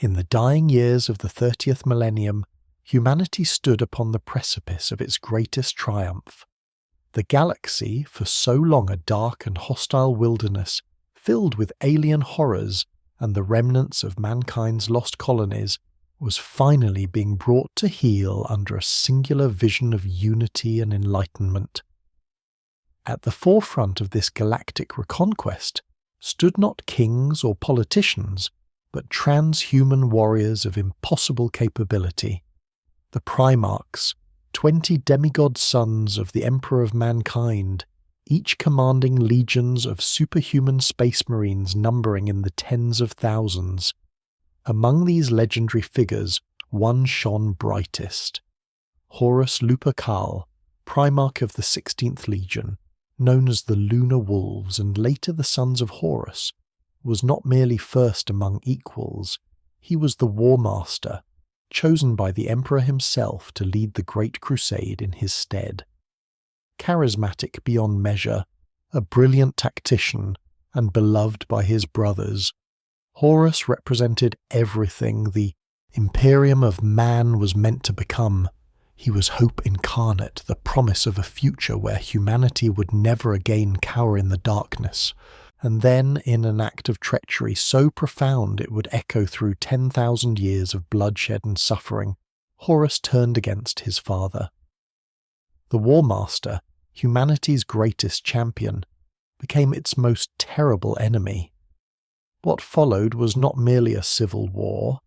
In the dying years of the 30th millennium, humanity stood upon the precipice of its greatest triumph. The galaxy, for so long a dark and hostile wilderness, filled with alien horrors and the remnants of mankind's lost colonies, was finally being brought to heel under a singular vision of unity and enlightenment. At the forefront of this galactic reconquest stood not kings or politicians, but transhuman warriors of impossible capability. The Primarchs, 20 demigod sons of the Emperor of Mankind, each commanding legions of superhuman space marines numbering in the tens of thousands. Among these legendary figures, one shone brightest. Horus Lupercal, Primarch of the 16th Legion, known as the Lunar Wolves and later the Sons of Horus, was not merely first among equals, he was the Warmaster, chosen by the Emperor himself to lead the Great Crusade in his stead. Charismatic beyond measure, a brilliant tactician, and beloved by his brothers, Horus represented everything the Imperium of Man was meant to become. He was hope incarnate, the promise of a future where humanity would never again cower in the darkness. And then, in an act of treachery so profound it would echo through 10,000 years of bloodshed and suffering, Horus turned against his father. The Warmaster, humanity's greatest champion, became its most terrible enemy. What followed was not merely a civil war.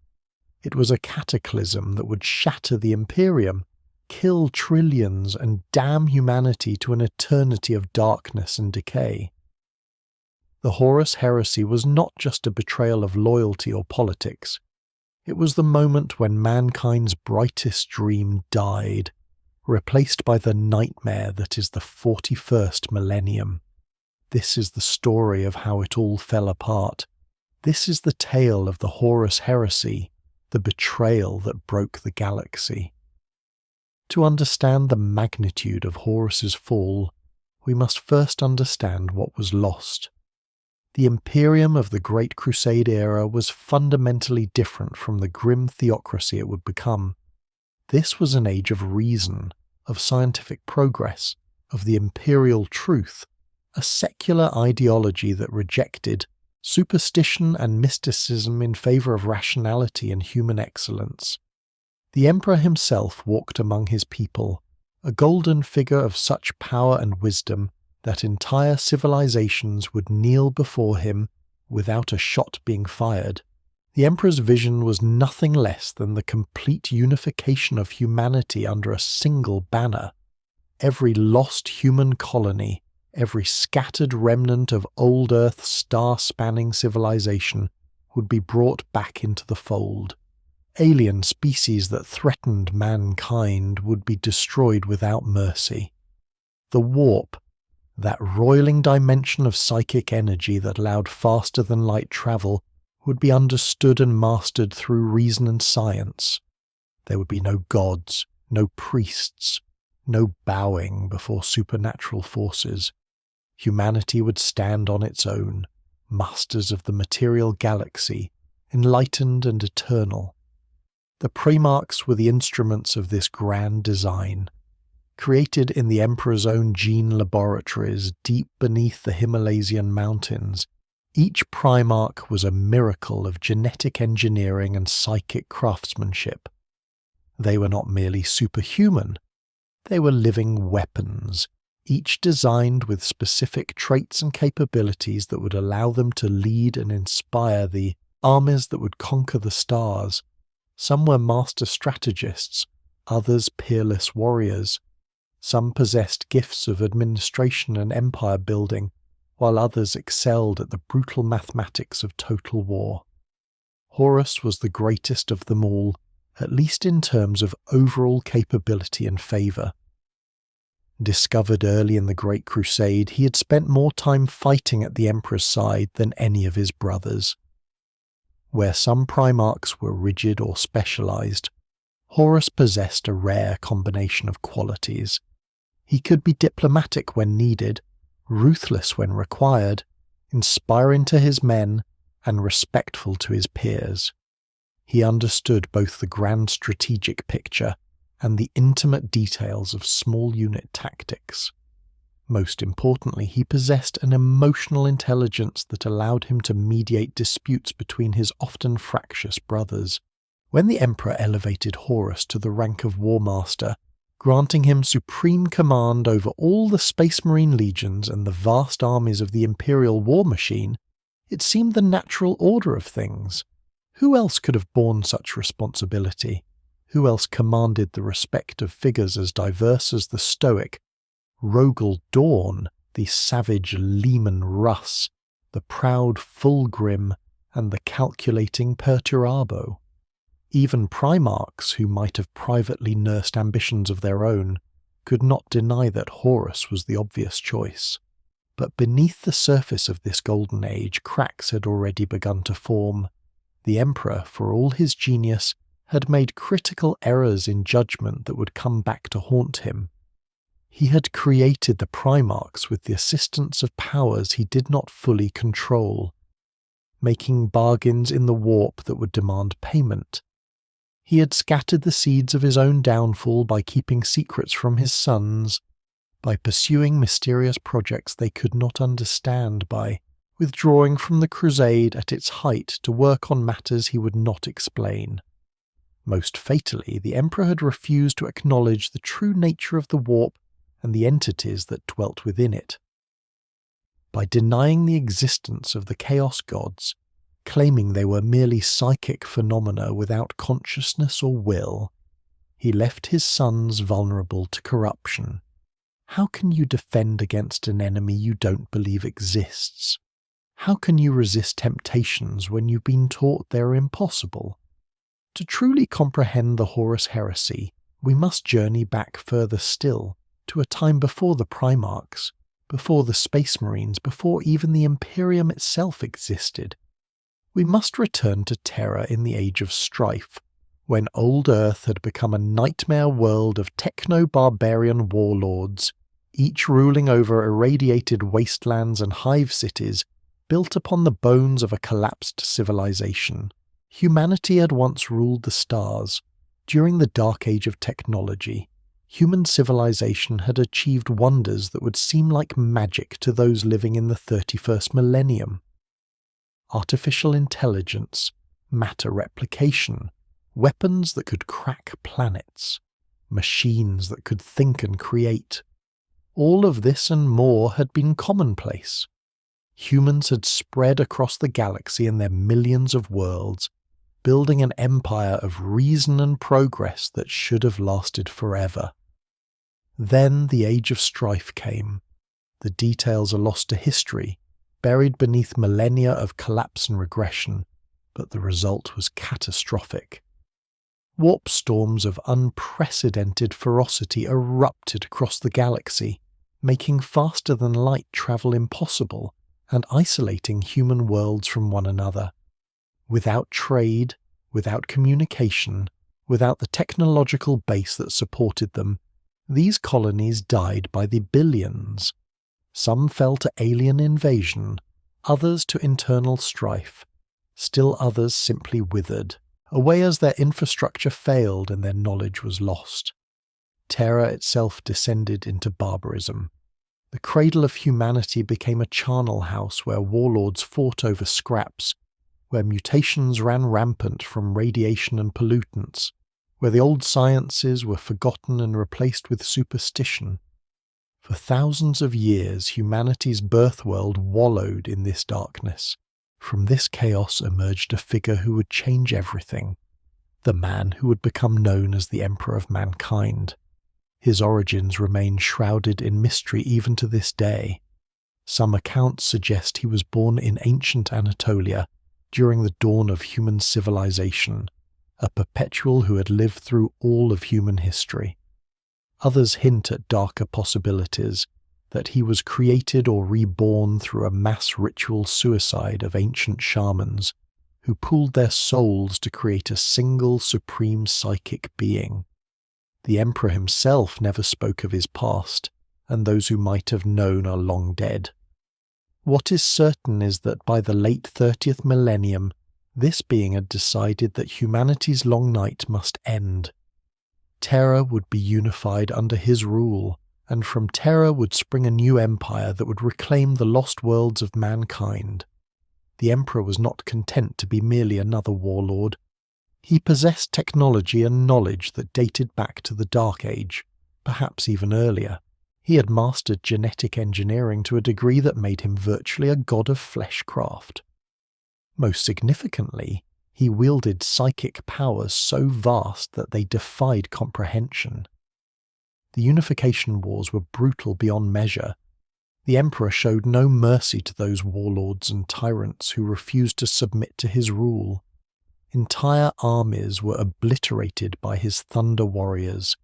It was a cataclysm that would shatter the Imperium, kill trillions, and damn humanity to an eternity of darkness and decay. The Horus Heresy was not just a betrayal of loyalty or politics. It was the moment when mankind's brightest dream died, replaced by the nightmare that is the 41st millennium. This is the story of how it all fell apart. This is the tale of the Horus Heresy, the betrayal that broke the galaxy. To understand the magnitude of Horus's fall, we must first understand what was lost. The Imperium of the Great Crusade era was fundamentally different from the grim theocracy it would become. This was an age of reason, of scientific progress, of the imperial truth, a secular ideology that rejected superstition and mysticism in favour of rationality and human excellence. The Emperor himself walked among his people, a golden figure of such power and wisdom that entire civilizations would kneel before him without a shot being fired. The Emperor's vision was nothing less than the complete unification of humanity under a single banner. Every lost human colony, every scattered remnant of old Earth's star-spanning civilization would be brought back into the fold. Alien species that threatened mankind would be destroyed without mercy. The warp, that roiling dimension of psychic energy that allowed faster-than-light travel, would be understood and mastered through reason and science. There would be no gods, no priests, no bowing before supernatural forces. Humanity would stand on its own, masters of the material galaxy, enlightened and eternal. The Primarchs were the instruments of this grand design. Created in the Emperor's own gene laboratories deep beneath the Himalayan mountains, each Primarch was a miracle of genetic engineering and psychic craftsmanship. They were not merely superhuman, they were living weapons, each designed with specific traits and capabilities that would allow them to lead and inspire the armies that would conquer the stars. Some were master strategists, others peerless warriors. Some possessed gifts of administration and empire building, while others excelled at the brutal mathematics of total war. Horus was the greatest of them all, at least in terms of overall capability and favour. Discovered early in the Great Crusade, he had spent more time fighting at the Emperor's side than any of his brothers. Where some Primarchs were rigid or specialised, Horus possessed a rare combination of qualities. He could be diplomatic when needed, ruthless when required, inspiring to his men, and respectful to his peers. He understood both the grand strategic picture and the intimate details of small unit tactics. Most importantly, he possessed an emotional intelligence that allowed him to mediate disputes between his often fractious brothers. When the Emperor elevated Horus to the rank of Warmaster, granting him supreme command over all the Space Marine legions and the vast armies of the Imperial war machine, it seemed the natural order of things. Who else could have borne such responsibility? Who else commanded the respect of figures as diverse as the stoic Rogel Dawn, the savage Leman Russ, the proud Fulgrim, and the calculating Perturabo? Even Primarchs, who might have privately nursed ambitions of their own, could not deny that Horus was the obvious choice. But beneath the surface of this golden age, cracks had already begun to form. The Emperor, for all his genius, had made critical errors in judgment that would come back to haunt him. He had created the Primarchs with the assistance of powers he did not fully control, making bargains in the warp that would demand payment. He had scattered the seeds of his own downfall by keeping secrets from his sons, by pursuing mysterious projects they could not understand, by withdrawing from the Crusade at its height to work on matters he would not explain. Most fatally, the Emperor had refused to acknowledge the true nature of the warp and the entities that dwelt within it. By denying the existence of the Chaos Gods, claiming they were merely psychic phenomena without consciousness or will, he left his sons vulnerable to corruption. How can you defend against an enemy you don't believe exists? How can you resist temptations when you've been taught they're impossible? To truly comprehend the Horus Heresy, we must journey back further still, to a time before the Primarchs, before the Space Marines, before even the Imperium itself existed. We must return to Terra in the Age of Strife, when old Earth had become a nightmare world of techno-barbarian warlords, each ruling over irradiated wastelands and hive cities built upon the bones of a collapsed civilization. Humanity had once ruled the stars. During the Dark Age of technology, human civilization had achieved wonders that would seem like magic to those living in the 31st millennium. Artificial intelligence, matter replication, weapons that could crack planets, machines that could think and create. All of this and more had been commonplace. Humans had spread across the galaxy in their millions of worlds, building an empire of reason and progress that should have lasted forever. Then the Age of Strife came. The details are lost to history, buried beneath millennia of collapse and regression, but the result was catastrophic. Warp storms of unprecedented ferocity erupted across the galaxy, making faster-than-light travel impossible and isolating human worlds from one another. Without trade, without communication, without the technological base that supported them, these colonies died by the billions. Some fell to alien invasion, others to internal strife, still others simply withered, away as their infrastructure failed and their knowledge was lost. Terra itself descended into barbarism. The cradle of humanity became a charnel house where warlords fought over scraps, where mutations ran rampant from radiation and pollutants, where the old sciences were forgotten and replaced with superstition. For thousands of years, humanity's birthworld wallowed in this darkness. From this chaos emerged a figure who would change everything, the man who would become known as the Emperor of Mankind. His origins remain shrouded in mystery even to this day. Some accounts suggest he was born in ancient Anatolia during the dawn of human civilization, a perpetual who had lived through all of human history. Others hint at darker possibilities, that he was created or reborn through a mass ritual suicide of ancient shamans, who pooled their souls to create a single supreme psychic being. The Emperor himself never spoke of his past, and those who might have known are long dead. What is certain is that by the late 30th millennium, This being had decided that humanity's long night must end. Terra would be unified under his rule, and from Terra would spring a new empire that would reclaim the lost worlds of mankind. The Emperor was not content to be merely another warlord. He possessed technology and knowledge that dated back to the Dark Age, perhaps even earlier. He had mastered genetic engineering to a degree that made him virtually a god of fleshcraft. Most significantly, he wielded psychic powers so vast that they defied comprehension. The unification wars were brutal beyond measure. The Emperor showed no mercy to those warlords and tyrants who refused to submit to his rule. Entire armies were obliterated by his Thunder Warriors,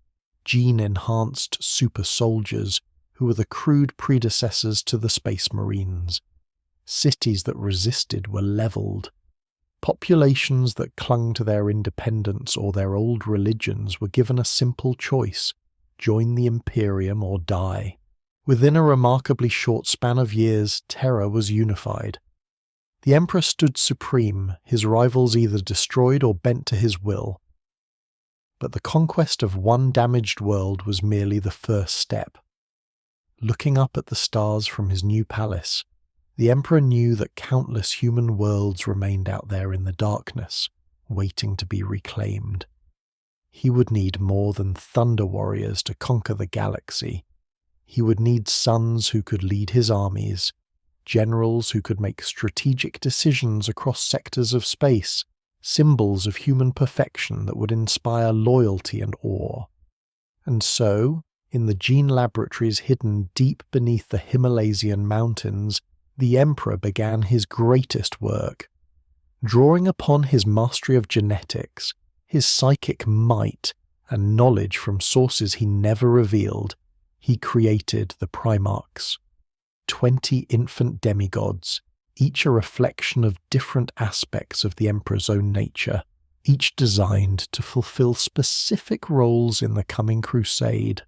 gene-enhanced super soldiers who were the crude predecessors to the Space Marines. Cities that resisted were levelled. Populations that clung to their independence or their old religions were given a simple choice: join the Imperium or die. Within a remarkably short span of years, Terra was unified. The Emperor stood supreme, his rivals either destroyed or bent to his will. But the conquest of one damaged world was merely the first step. Looking up at the stars from his new palace, the Emperor knew that countless human worlds remained out there in the darkness, waiting to be reclaimed. He would need more than Thunder Warriors to conquer the galaxy. He would need sons who could lead his armies, generals who could make strategic decisions across sectors of space, symbols of human perfection that would inspire loyalty and awe. And so, in the gene laboratories hidden deep beneath the Himalayan mountains, the Emperor began his greatest work. Drawing upon his mastery of genetics, his psychic might, and knowledge from sources he never revealed, he created the Primarchs. 20 infant demigods, each a reflection of different aspects of the Emperor's own nature, each designed to fulfill specific roles in the coming Crusade.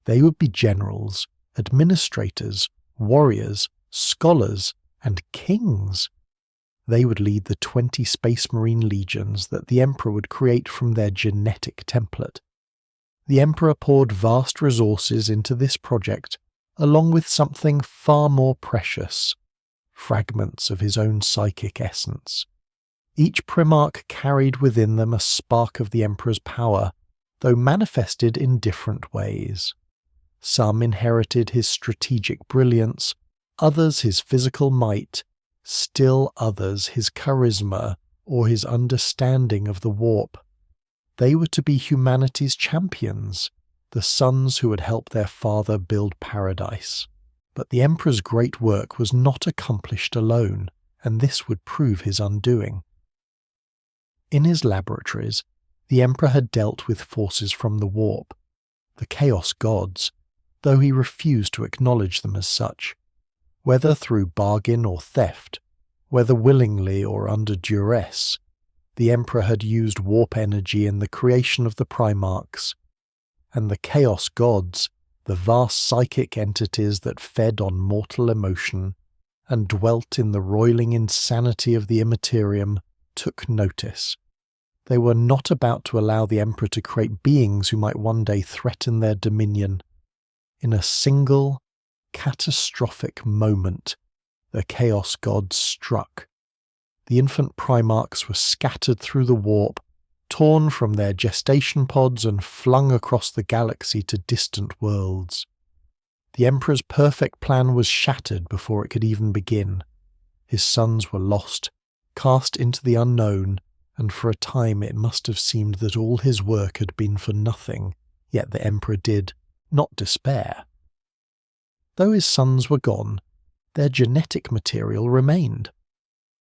They would be generals, administrators, warriors, scholars, and kings. They would lead the 20 Space Marine legions that the Emperor would create from their genetic template. The Emperor poured vast resources into this project, along with something far more precious: fragments of his own psychic essence. Each Primarch carried within them a spark of the Emperor's power, though manifested in different ways. Some inherited his strategic brilliance, others his physical might, still others his charisma or his understanding of the warp. They were to be humanity's champions, the sons who would help their father build paradise. But the Emperor's great work was not accomplished alone, and this would prove his undoing. In his laboratories, the Emperor had dealt with forces from the warp, the Chaos Gods, though he refused to acknowledge them as such. Whether through bargain or theft, whether willingly or under duress, the Emperor had used warp energy in the creation of the Primarchs, and the Chaos Gods, the vast psychic entities that fed on mortal emotion and dwelt in the roiling insanity of the Immaterium, took notice. They were not about to allow the Emperor to create beings who might one day threaten their dominion. In a single, catastrophic moment, the Chaos Gods struck. The infant Primarchs were scattered through the warp, torn from their gestation pods and flung across the galaxy to distant worlds. The Emperor's perfect plan was shattered before it could even begin. His sons were lost, cast into the unknown, and for a time it must have seemed that all his work had been for nothing, yet the Emperor did not despair. Though his sons were gone, their genetic material remained.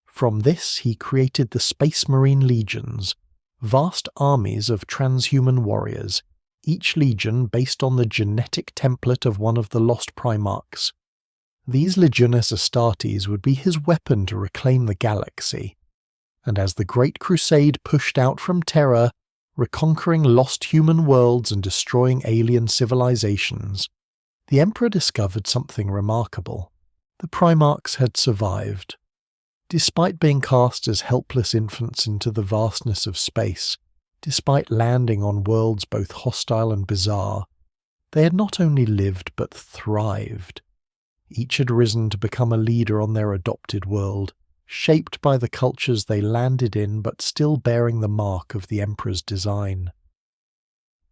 From this he created the Space Marine legions, vast armies of transhuman warriors, each legion based on the genetic template of one of the lost Primarchs. These Legiones Astartes would be his weapon to reclaim the galaxy, and as the Great Crusade pushed out from Terra, reconquering lost human worlds and destroying alien civilizations, the Emperor discovered something remarkable. The Primarchs had survived. Despite being cast as helpless infants into the vastness of space, despite landing on worlds both hostile and bizarre, they had not only lived but thrived. Each had risen to become a leader on their adopted world, shaped by the cultures they landed in but still bearing the mark of the Emperor's design.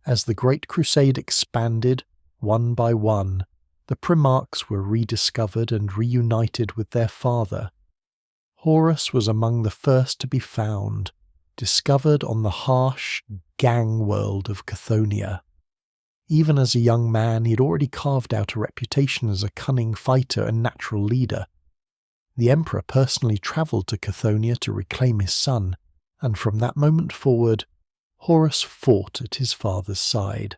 As the Great Crusade expanded, one by one, the Primarchs were rediscovered and reunited with their father. Horus was among the first to be found, discovered on the harsh, gang world of Chthoniya. Even as a young man, he had already carved out a reputation as a cunning fighter and natural leader. The Emperor personally travelled to Chthoniya to reclaim his son, and from that moment forward, Horus fought at his father's side.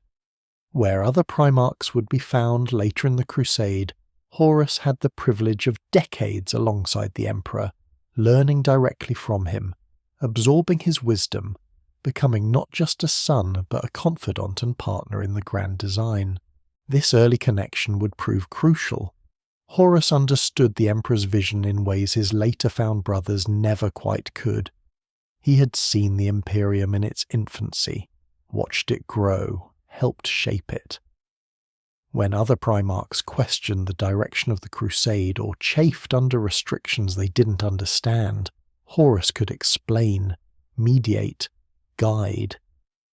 Where other Primarchs would be found later in the Crusade, Horus had the privilege of decades alongside the Emperor, learning directly from him, absorbing his wisdom, becoming not just a son but a confidant and partner in the grand design. This early connection would prove crucial. Horus understood the Emperor's vision in ways his later found brothers never quite could. He had seen the Imperium in its infancy, watched it grow, helped shape it. When other Primarchs questioned the direction of the Crusade or chafed under restrictions they didn't understand, Horus could explain, mediate, guide.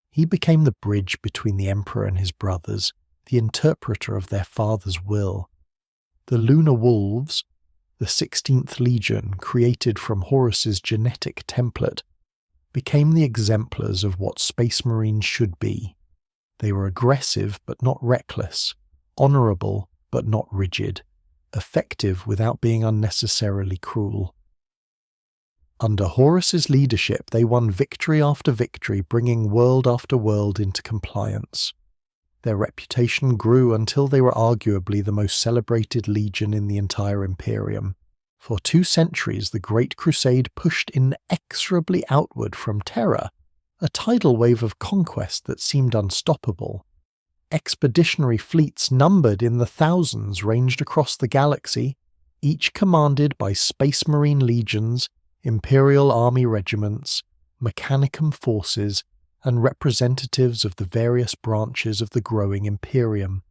He became the bridge between the Emperor and his brothers, the interpreter of their father's will. The Lunar Wolves, the 16th Legion created from Horus's genetic template, became the exemplars of what Space Marines should be. They were aggressive but not reckless, honourable but not rigid, effective without being unnecessarily cruel. Under Horus's leadership, they won victory after victory, bringing world after world into compliance. Their reputation grew until they were arguably the most celebrated legion in the entire Imperium. For 2 centuries, the Great Crusade pushed inexorably outward from Terra, a tidal wave of conquest that seemed unstoppable. Expeditionary fleets numbered in the thousands ranged across the galaxy, each commanded by Space Marine legions, Imperial Army regiments, Mechanicum forces, and representatives of the various branches of the growing Imperium.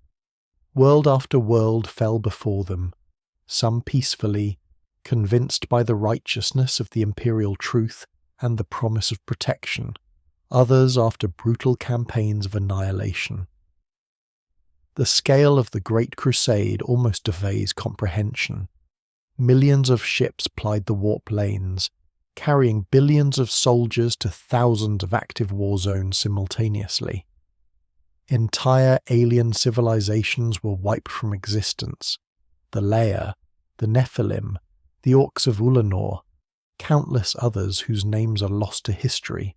World after world fell before them, some peacefully, convinced by the righteousness of the imperial truth and the promise of protection, others after brutal campaigns of annihilation. The scale of the Great Crusade almost defies comprehension. Millions of ships plied the warp lanes, carrying billions of soldiers to thousands of active war zones simultaneously. Entire alien civilizations were wiped from existence. The Leia, the Nephilim, the Orcs of Ulanor, countless others whose names are lost to history.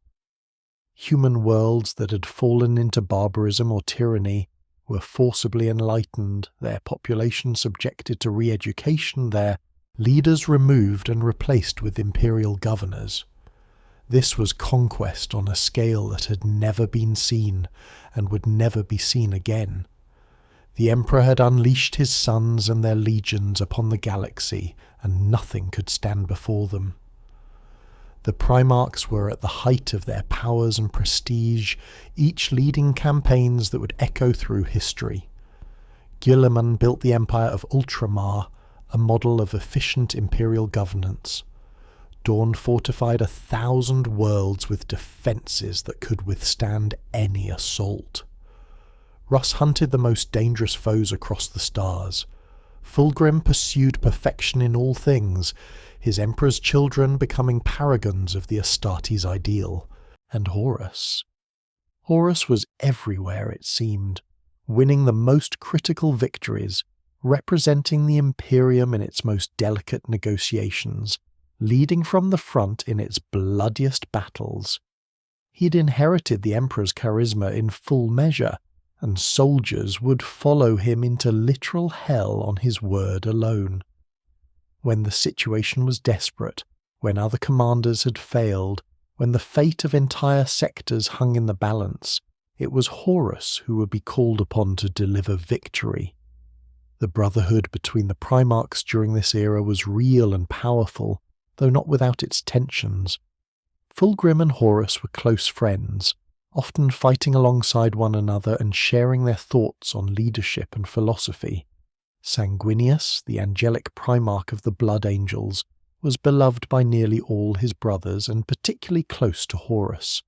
Human worlds that had fallen into barbarism or tyranny were forcibly enlightened, their population subjected to re-education, their leaders removed and replaced with imperial governors. This was conquest on a scale that had never been seen and would never be seen again. The Emperor had unleashed his sons and their legions upon the galaxy, and nothing could stand before them. The Primarchs were at the height of their powers and prestige, each leading campaigns that would echo through history. Guilliman built the empire of Ultramar, a model of efficient imperial governance. Dawn fortified 1,000 worlds with defences that could withstand any assault. Russ hunted the most dangerous foes across the stars. Fulgrim pursued perfection in all things, his emperor's children becoming paragons of the Astartes ideal. And Horus was everywhere, it seemed, winning the most critical victories, representing the Imperium in its most delicate negotiations, leading from the front in its bloodiest battles. He'd inherited the Emperor's charisma in full measure, and soldiers would follow him into literal hell on his word alone. When the situation was desperate, when other commanders had failed, when the fate of entire sectors hung in the balance, it was Horus who would be called upon to deliver victory. The brotherhood between the Primarchs during this era was real and powerful, though not without its tensions. Fulgrim and Horus were close friends, often fighting alongside one another and sharing their thoughts on leadership and philosophy. Sanguinius, the angelic Primarch of the Blood Angels, was beloved by nearly all his brothers and particularly close to Horus.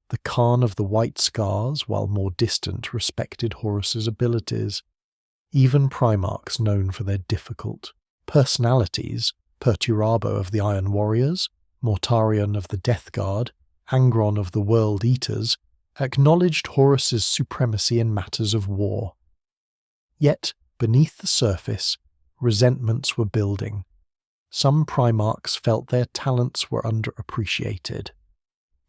The Khan of the White Scars, while more distant, respected Horus's abilities. Even Primarchs known for their difficult personalities, Perturabo of the Iron Warriors, Mortarion of the Death Guard, Angron of the World Eaters, acknowledged Horus's supremacy in matters of war. Yet, beneath the surface, resentments were building. Some Primarchs felt their talents were underappreciated.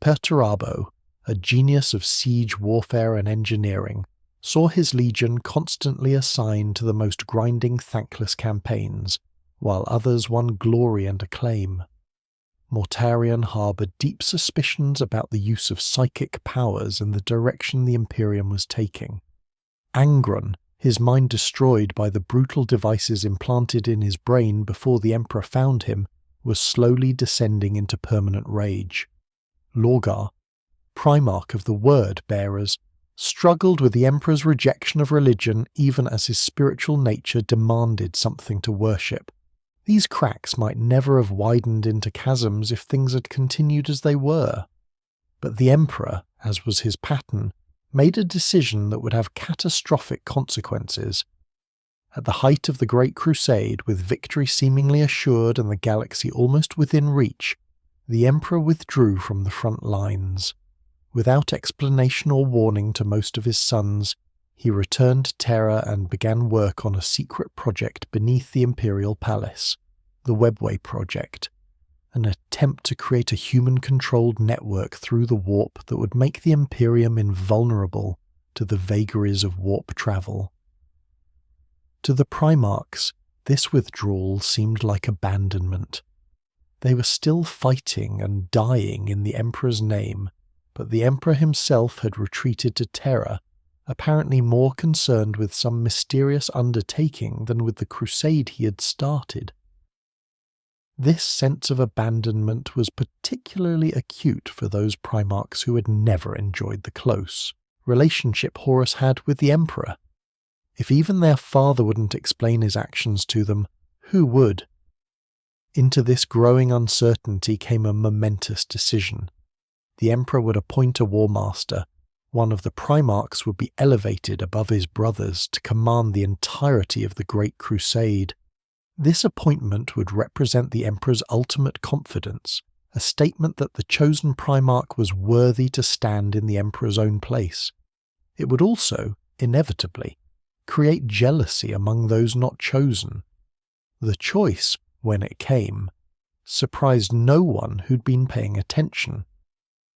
Perturabo, a genius of siege warfare and engineering, saw his legion constantly assigned to the most grinding, thankless campaigns, while others won glory and acclaim. Mortarion harboured deep suspicions about the use of psychic powers and the direction the Imperium was taking. Angron, his mind destroyed by the brutal devices implanted in his brain before the Emperor found him, was slowly descending into permanent rage. Lorgar, Primarch of the Word Bearers, struggled with the Emperor's rejection of religion even as his spiritual nature demanded something to worship. These cracks might never have widened into chasms if things had continued as they were. But the Emperor, as was his pattern, made a decision that would have catastrophic consequences. At the height of the Great Crusade, with victory seemingly assured and the galaxy almost within reach, the Emperor withdrew from the front lines. Without explanation or warning to most of his sons, he returned to Terra and began work on a secret project beneath the Imperial Palace, the Webway Project, an attempt to create a human-controlled network through the warp that would make the Imperium invulnerable to the vagaries of warp travel. To the Primarchs, this withdrawal seemed like abandonment. They were still fighting and dying in the Emperor's name, but the Emperor himself had retreated to Terra, apparently more concerned with some mysterious undertaking than with the crusade he had started. This sense of abandonment was particularly acute for those Primarchs who had never enjoyed the close relationship Horus had with the Emperor. If even their father wouldn't explain his actions to them, who would? Into this growing uncertainty came a momentous decision. The Emperor would appoint a Warmaster. One of the Primarchs would be elevated above his brothers to command the entirety of the Great Crusade. This appointment would represent the Emperor's ultimate confidence, a statement that the chosen Primarch was worthy to stand in the Emperor's own place. It would also, inevitably, create jealousy among those not chosen. The choice, when it came, surprised no one who'd been paying attention.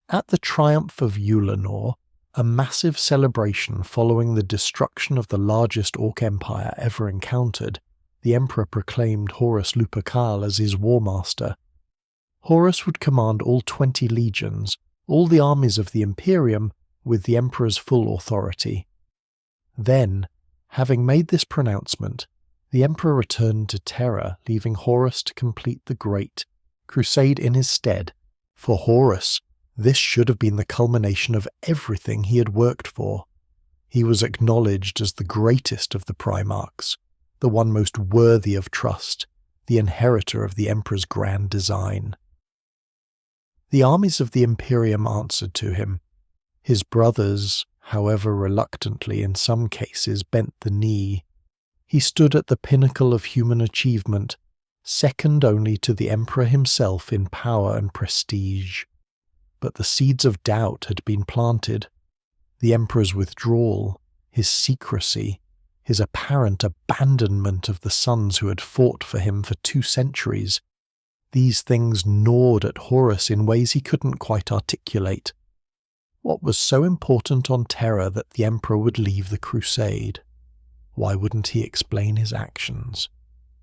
At the triumph of Ulanor, a massive celebration following the destruction of the largest Orc empire ever encountered, the Emperor proclaimed Horus Lupercal as his Warmaster. Horus would command all 20 legions, all the armies of the Imperium, with the Emperor's full authority. Then, having made this pronouncement, the Emperor returned to Terra, leaving Horus to complete the Great Crusade in his stead. For Horus, this should have been the culmination of everything he had worked for. He was acknowledged as the greatest of the Primarchs, the one most worthy of trust, the inheritor of the Emperor's grand design. The armies of the Imperium answered to him. His brothers, however reluctantly in some cases, bent the knee. He stood at the pinnacle of human achievement, second only to the Emperor himself in power and prestige. But the seeds of doubt had been planted. The Emperor's withdrawal, his secrecy, his apparent abandonment of the sons who had fought for him for 2 centuries, these things gnawed at Horus in ways he couldn't quite articulate. What was so important on Terra that the Emperor would leave the Crusade? Why wouldn't he explain his actions?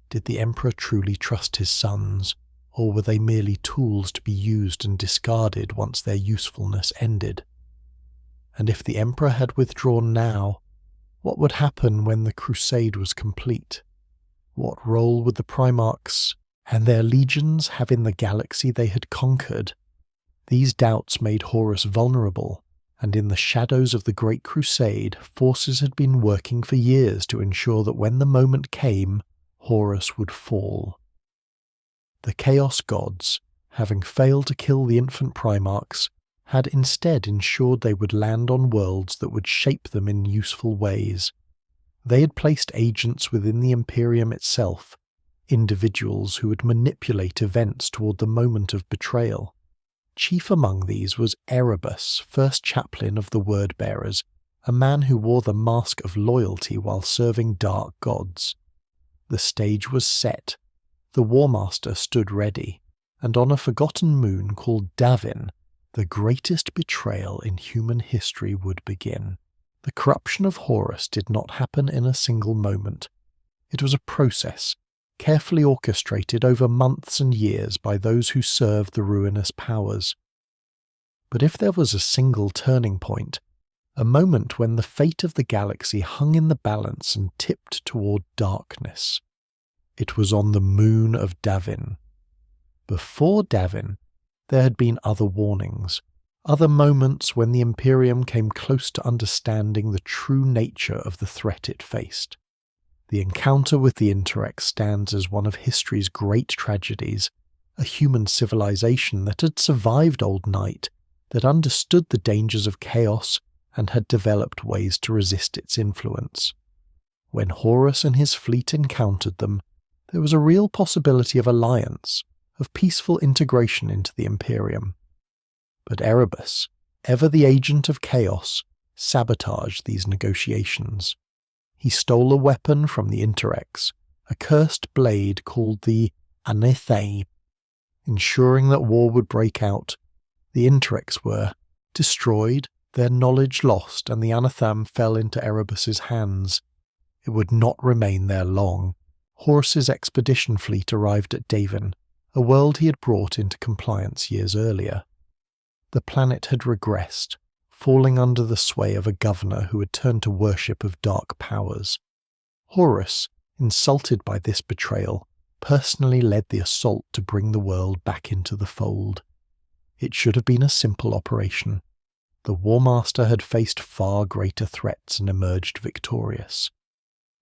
Did the Emperor truly trust his sons, or were they merely tools to be used and discarded once their usefulness ended? And if the Emperor had withdrawn now, what would happen when the Crusade was complete? What role would the Primarchs and their legions having the galaxy they had conquered. These doubts made Horus vulnerable, and in the shadows of the Great Crusade, forces had been working for years to ensure that when the moment came, Horus would fall. The Chaos Gods, having failed to kill the infant Primarchs, had instead ensured they would land on worlds that would shape them in useful ways. They had placed agents within the Imperium itself, individuals who would manipulate events toward the moment of betrayal. Chief among these was Erebus, first chaplain of the Word-Bearers, a man who wore the mask of loyalty while serving dark gods. The stage was set. The Warmaster stood ready, and on a forgotten moon called Davin, the greatest betrayal in human history would begin. The corruption of Horus did not happen in a single moment. It was a process, carefully orchestrated over months and years by those who served the ruinous powers. But if there was a single turning point, a moment when the fate of the galaxy hung in the balance and tipped toward darkness, it was on the moon of Davin. Before Davin, there had been other warnings, other moments when the Imperium came close to understanding the true nature of the threat it faced. The encounter with the Interrex stands as one of history's great tragedies, a human civilization that had survived Old Night, that understood the dangers of chaos and had developed ways to resist its influence. When Horus and his fleet encountered them, there was a real possibility of alliance, of peaceful integration into the Imperium. But Erebus, ever the agent of chaos, sabotaged these negotiations. He stole a weapon from the Interrex, a cursed blade called the Anathame. Ensuring that war would break out, the Interrex were destroyed, their knowledge lost, and the Anathame fell into Erebus's hands. It would not remain there long. Horus's expedition fleet arrived at Davin, a world he had brought into compliance years earlier. The planet had regressed, falling under the sway of a governor who had turned to worship of dark powers. Horus, insulted by this betrayal, personally led the assault to bring the world back into the fold. It should have been a simple operation. The Warmaster had faced far greater threats and emerged victorious.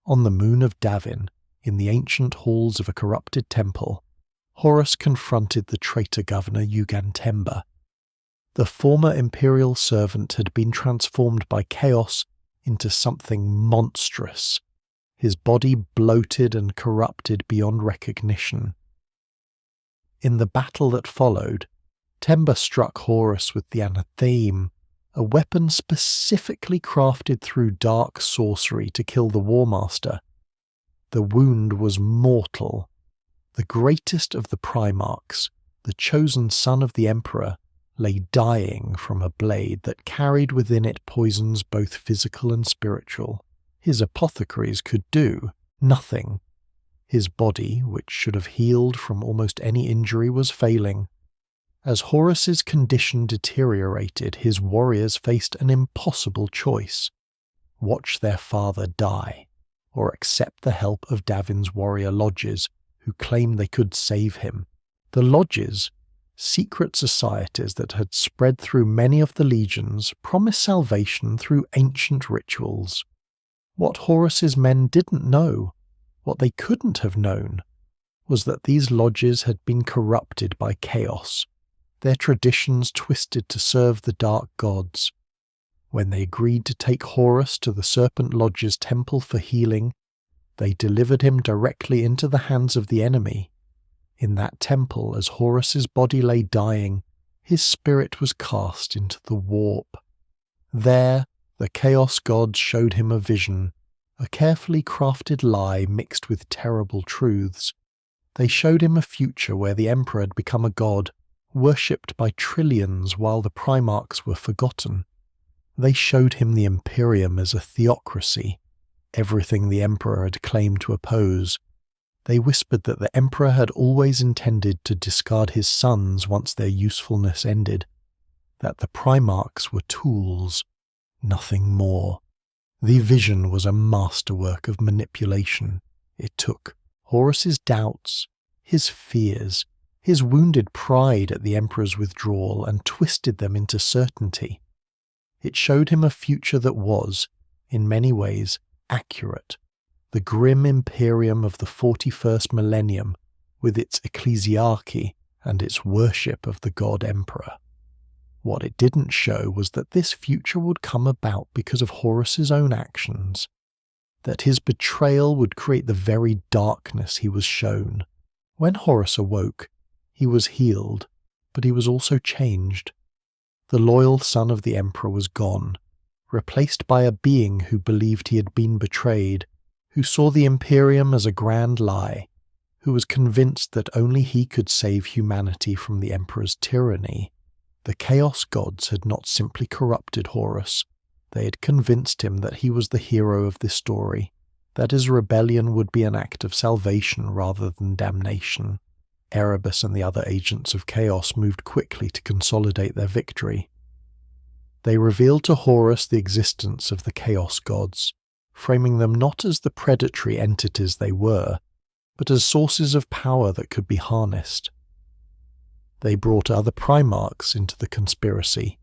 On the moon of Davin, in the ancient halls of a corrupted temple, Horus confronted the traitor governor Ugantemba. The former imperial servant had been transformed by chaos into something monstrous, his body bloated and corrupted beyond recognition. In the battle that followed, Temba struck Horus with the Anatheme, a weapon specifically crafted through dark sorcery to kill the Warmaster. The wound was mortal. The greatest of the Primarchs, the chosen son of the Emperor, lay dying from a blade that carried within it poisons both physical and spiritual. His apothecaries could do nothing. His body, which should have healed from almost any injury, was failing. As Horus's condition deteriorated, his warriors faced an impossible choice: watch their father die, or accept the help of Davin's warrior lodges, who claimed they could save him. The lodges, secret societies that had spread through many of the legions, promised salvation through ancient rituals. What Horus's men didn't know, what they couldn't have known, was that these lodges had been corrupted by chaos, their traditions twisted to serve the dark gods. When they agreed to take Horus to the Serpent Lodge's temple for healing, they delivered him directly into the hands of the enemy. In that temple, as Horus's body lay dying, his spirit was cast into the warp. There, the Chaos Gods showed him a vision, a carefully crafted lie mixed with terrible truths. They showed him a future where the Emperor had become a god, worshipped by trillions while the Primarchs were forgotten. They showed him the Imperium as a theocracy, everything the Emperor had claimed to oppose. They whispered that the Emperor had always intended to discard his sons once their usefulness ended, that the Primarchs were tools, nothing more. The vision was a masterwork of manipulation. It took Horus's doubts, his fears, his wounded pride at the Emperor's withdrawal and twisted them into certainty. It showed him a future that was, in many ways, accurate. The grim Imperium of the 41st millennium, with its ecclesiarchy and its worship of the God Emperor. What it didn't show was that this future would come about because of Horus's own actions, that his betrayal would create the very darkness he was shown. When Horus awoke, he was healed, but he was also changed. The loyal son of the Emperor was gone, replaced by a being who believed he had been betrayed, who saw the Imperium as a grand lie, who was convinced that only he could save humanity from the Emperor's tyranny. The Chaos Gods had not simply corrupted Horus, they had convinced him that he was the hero of this story, that his rebellion would be an act of salvation rather than damnation. Erebus and the other agents of chaos moved quickly to consolidate their victory. They revealed to Horus the existence of the Chaos Gods, framing them not as the predatory entities they were, but as sources of power that could be harnessed. They brought other Primarchs into the conspiracy.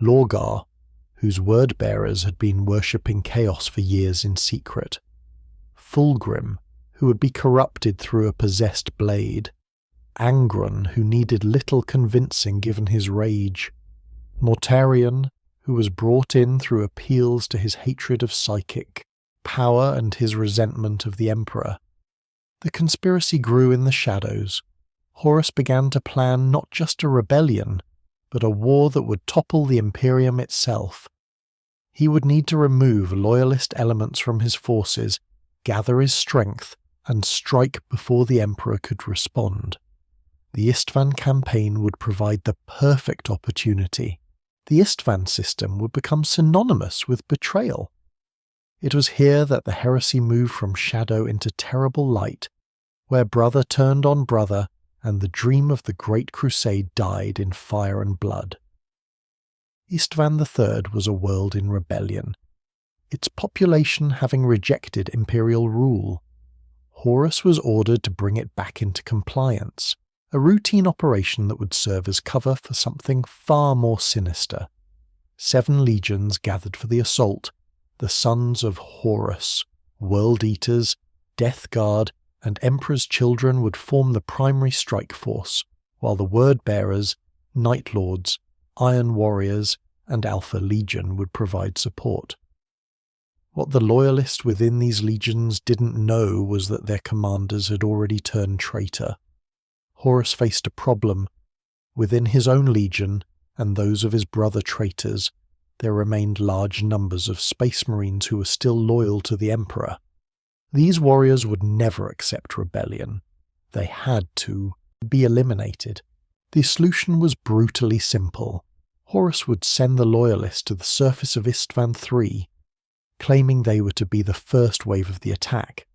Lorgar, whose word-bearers had been worshipping chaos for years in secret. Fulgrim, who would be corrupted through a possessed blade. Angron, who needed little convincing given his rage. Mortarion, who was brought in through appeals to his hatred of psychic power and his resentment of the Emperor. The conspiracy grew in the shadows. Horus began to plan not just a rebellion, but a war that would topple the Imperium itself. He would need to remove loyalist elements from his forces, gather his strength, and strike before the Emperor could respond. The Isstvan campaign would provide the perfect opportunity. The Isstvan system would become synonymous with betrayal. It was here that the heresy moved from shadow into terrible light, where brother turned on brother, and the dream of the Great Crusade died in fire and blood. Isstvan III was a world in rebellion, its population having rejected imperial rule. Horus was ordered to bring it back into compliance, a routine operation that would serve as cover for something far more sinister. 7 legions gathered for the assault, the sons of Horus, World Eaters, Death Guard, and Emperor's children would form the primary strike force, while the Word-Bearers, Night Lords, Iron Warriors, and Alpha Legion would provide support. What the loyalists within these legions didn't know was that their commanders had already turned traitor. Horus faced a problem. Within his own legion, and those of his brother traitors, there remained large numbers of Space Marines who were still loyal to the Emperor. These warriors would never accept rebellion. They had to be eliminated. The solution was brutally simple. Horus would send the loyalists to the surface of Isstvan III, claiming they were to be the first wave of the attack.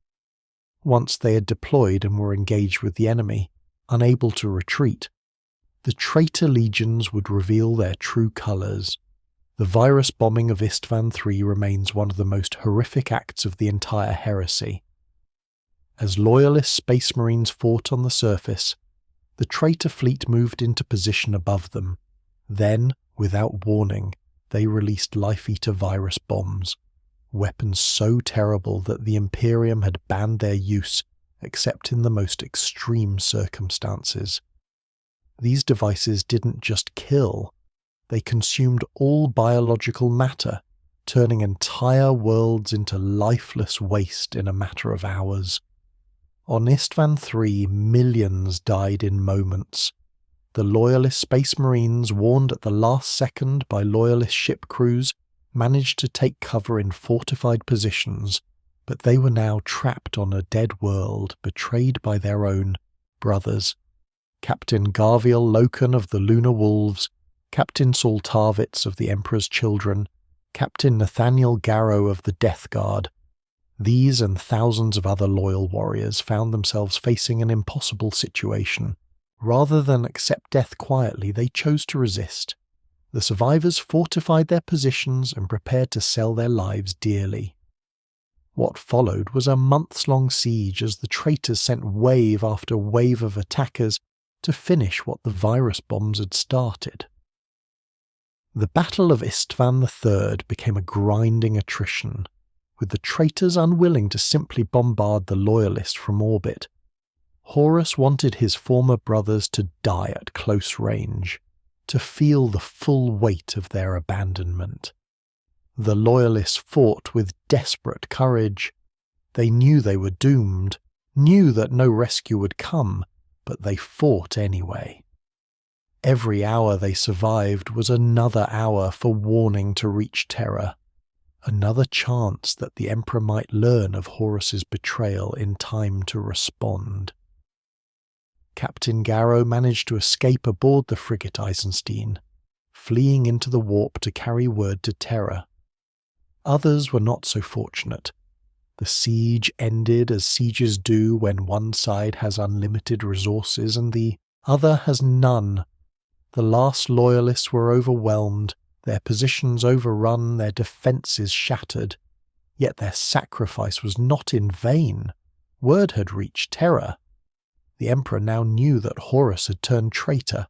Once they had deployed and were engaged with the enemy, unable to retreat, the traitor legions would reveal their true colours. The virus bombing of Isstvan III remains one of the most horrific acts of the entire heresy. As loyalist Space Marines fought on the surface, the traitor fleet moved into position above them. Then, without warning, they released Life-Eater virus bombs, weapons so terrible that the Imperium had banned their use except in the most extreme circumstances. These devices didn't just kill, they consumed all biological matter, turning entire worlds into lifeless waste in a matter of hours. On Isstvan III, millions died in moments. The loyalist Space Marines, warned at the last second by loyalist ship crews, managed to take cover in fortified positions, but they were now trapped on a dead world, betrayed by their own brothers. Captain Garviel Loken of the Lunar Wolves, Captain Saltavitz of the Emperor's Children, Captain Nathaniel Garrow of the Death Guard. These and thousands of other loyal warriors found themselves facing an impossible situation. Rather than accept death quietly, they chose to resist. The survivors fortified their positions and prepared to sell their lives dearly. What followed was a months-long siege as the traitors sent wave after wave of attackers to finish what the virus bombs had started. The Battle of Isstvan III became a grinding attrition, with the traitors unwilling to simply bombard the Loyalists from orbit. Horus wanted his former brothers to die at close range, to feel the full weight of their abandonment. The Loyalists fought with desperate courage. They knew they were doomed, knew that no rescue would come, but they fought anyway. Every hour they survived was another hour for warning to reach Terra, another chance that the Emperor might learn of Horus's betrayal in time to respond. Captain Garrow managed to escape aboard the frigate Eisenstein, fleeing into the warp to carry word to Terra. Others were not so fortunate. The siege ended as sieges do when one side has unlimited resources and the other has none. The last Loyalists were overwhelmed, their positions overrun, their defences shattered. Yet their sacrifice was not in vain. Word had reached Terra. The Emperor now knew that Horus had turned traitor.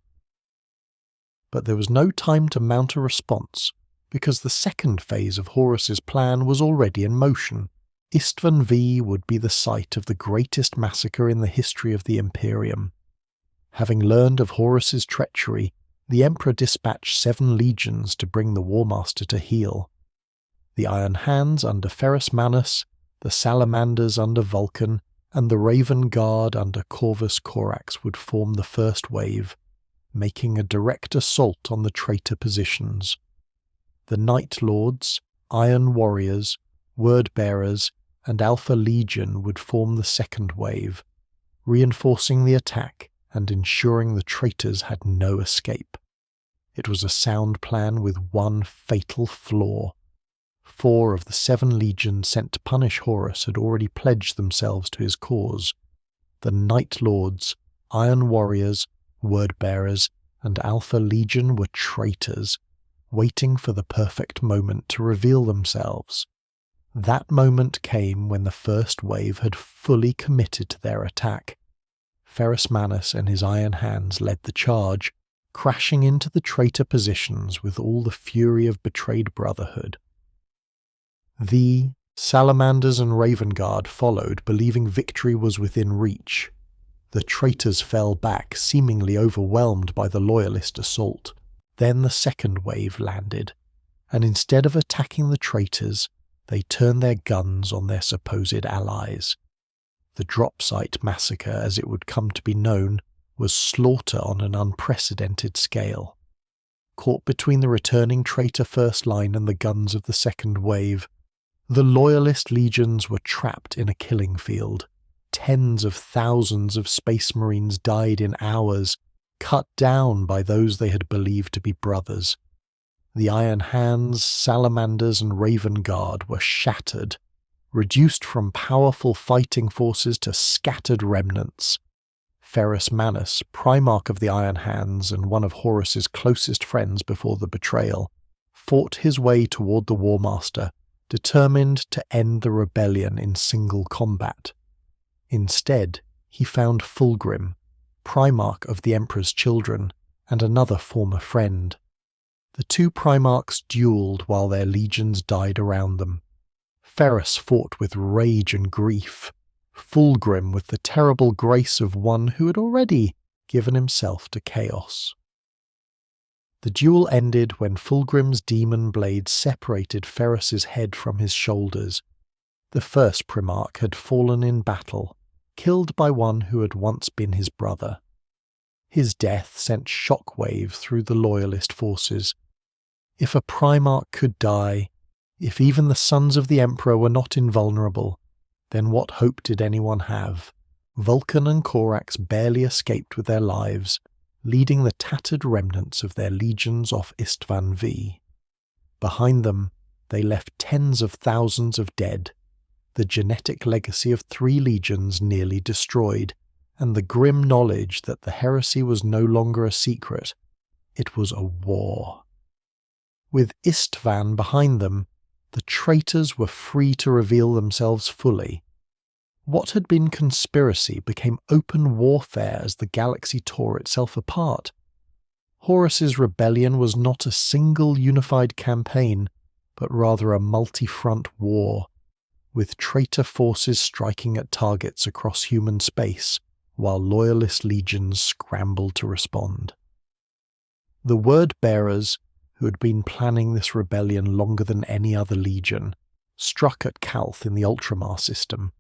But there was no time to mount a response, because the second phase of Horus's plan was already in motion. Isstvan V would be the site of the greatest massacre in the history of the Imperium. Having learned of Horus's treachery, the Emperor dispatched 7 legions to bring the Warmaster to heel. The Iron Hands under Ferrus Manus, the Salamanders under Vulcan, and the Raven Guard under Corvus Corax would form the first wave, making a direct assault on the traitor positions. The Night Lords, Iron Warriors, Word-Bearers, and Alpha Legion would form the second wave, reinforcing the attack and ensuring the traitors had no escape. It was a sound plan with one fatal flaw. 4 of the 7 legions sent to punish Horus had already pledged themselves to his cause. The Night Lords, Iron Warriors, Word-Bearers, and Alpha Legion were traitors, waiting for the perfect moment to reveal themselves. That moment came when the first wave had fully committed to their attack. Ferrus Manus and his Iron Hands led the charge, crashing into the traitor positions with all the fury of betrayed brotherhood. The Salamanders and Raven Guard followed, believing victory was within reach. The traitors fell back, seemingly overwhelmed by the Loyalist assault. Then the second wave landed, and instead of attacking the traitors, they turned their guns on their supposed allies. The Drop Site Massacre, as it would come to be known, was slaughter on an unprecedented scale. Caught between the returning traitor first line and the guns of the second wave, the Loyalist legions were trapped in a killing field. Tens of thousands of Space Marines died in hours, cut down by those they had believed to be brothers. The Iron Hands, Salamanders, and Raven Guard were shattered, reduced from powerful fighting forces to scattered remnants. Ferrus Manus, Primarch of the Iron Hands and one of Horus's closest friends before the betrayal, fought his way toward the Warmaster, determined to end the rebellion in single combat. Instead, he found Fulgrim, Primarch of the Emperor's Children, and another former friend. The 2 Primarchs duelled while their legions died around them. Ferrus fought with rage and grief, Fulgrim with the terrible grace of one who had already given himself to chaos. The duel ended when Fulgrim's demon blade separated Ferrus's head from his shoulders. The first Primarch had fallen in battle, killed by one who had once been his brother. His death sent shockwaves through the Loyalist forces. If a Primarch could die, if even the sons of the Emperor were not invulnerable, then what hope did anyone have? Vulcan and Corax barely escaped with their lives, leading the tattered remnants of their legions off Isstvan V. Behind them, they left tens of thousands of dead, the genetic legacy of 3 legions nearly destroyed, and the grim knowledge that the heresy was no longer a secret. It was a war. With Isstvan behind them, the traitors were free to reveal themselves fully. What had been conspiracy became open warfare as the galaxy tore itself apart. Horus's rebellion was not a single unified campaign, but rather a multi-front war, with traitor forces striking at targets across human space, while loyalist legions scrambled to respond. The word-bearers, who had been planning this rebellion longer than any other legion, struck at Calth in the Ultramar system.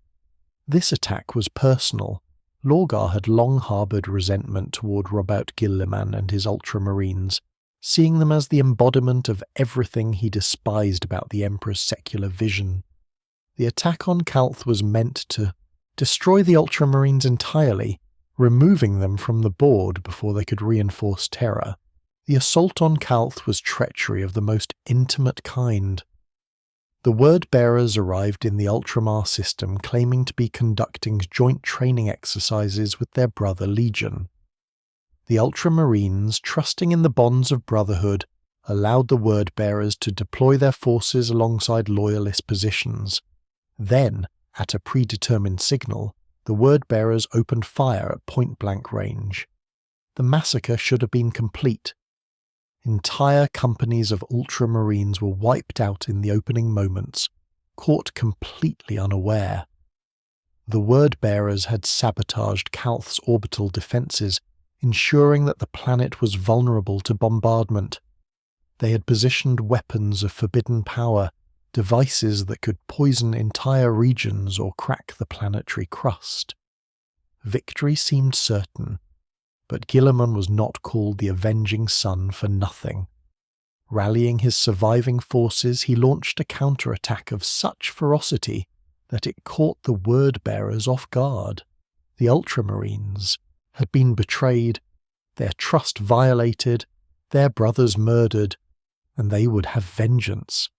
This attack was personal. Lorgar had long harboured resentment toward Robert Guilliman and his Ultramarines, seeing them as the embodiment of everything he despised about the Emperor's secular vision. The attack on Calth was meant to destroy the Ultramarines entirely, removing them from the board before they could reinforce Terra. The assault on Calth was treachery of the most intimate kind. The word-bearers arrived in the Ultramar system claiming to be conducting joint training exercises with their brother Legion. The Ultramarines, trusting in the bonds of brotherhood, allowed the word-bearers to deploy their forces alongside loyalist positions. Then, at a predetermined signal, the word-bearers opened fire at point-blank range. The massacre should have been complete. Entire companies of Ultramarines were wiped out in the opening moments, caught completely unaware. The word-bearers had sabotaged Calth's orbital defences, ensuring that the planet was vulnerable to bombardment. They had positioned weapons of forbidden power, devices that could poison entire regions or crack the planetary crust. Victory seemed certain, but Guilliman was not called the Avenging Sun for nothing. Rallying his surviving forces, he launched a counterattack of such ferocity that it caught the word-bearers off guard. The Ultramarines had been betrayed, their trust violated, their brothers murdered, and they would have vengeance.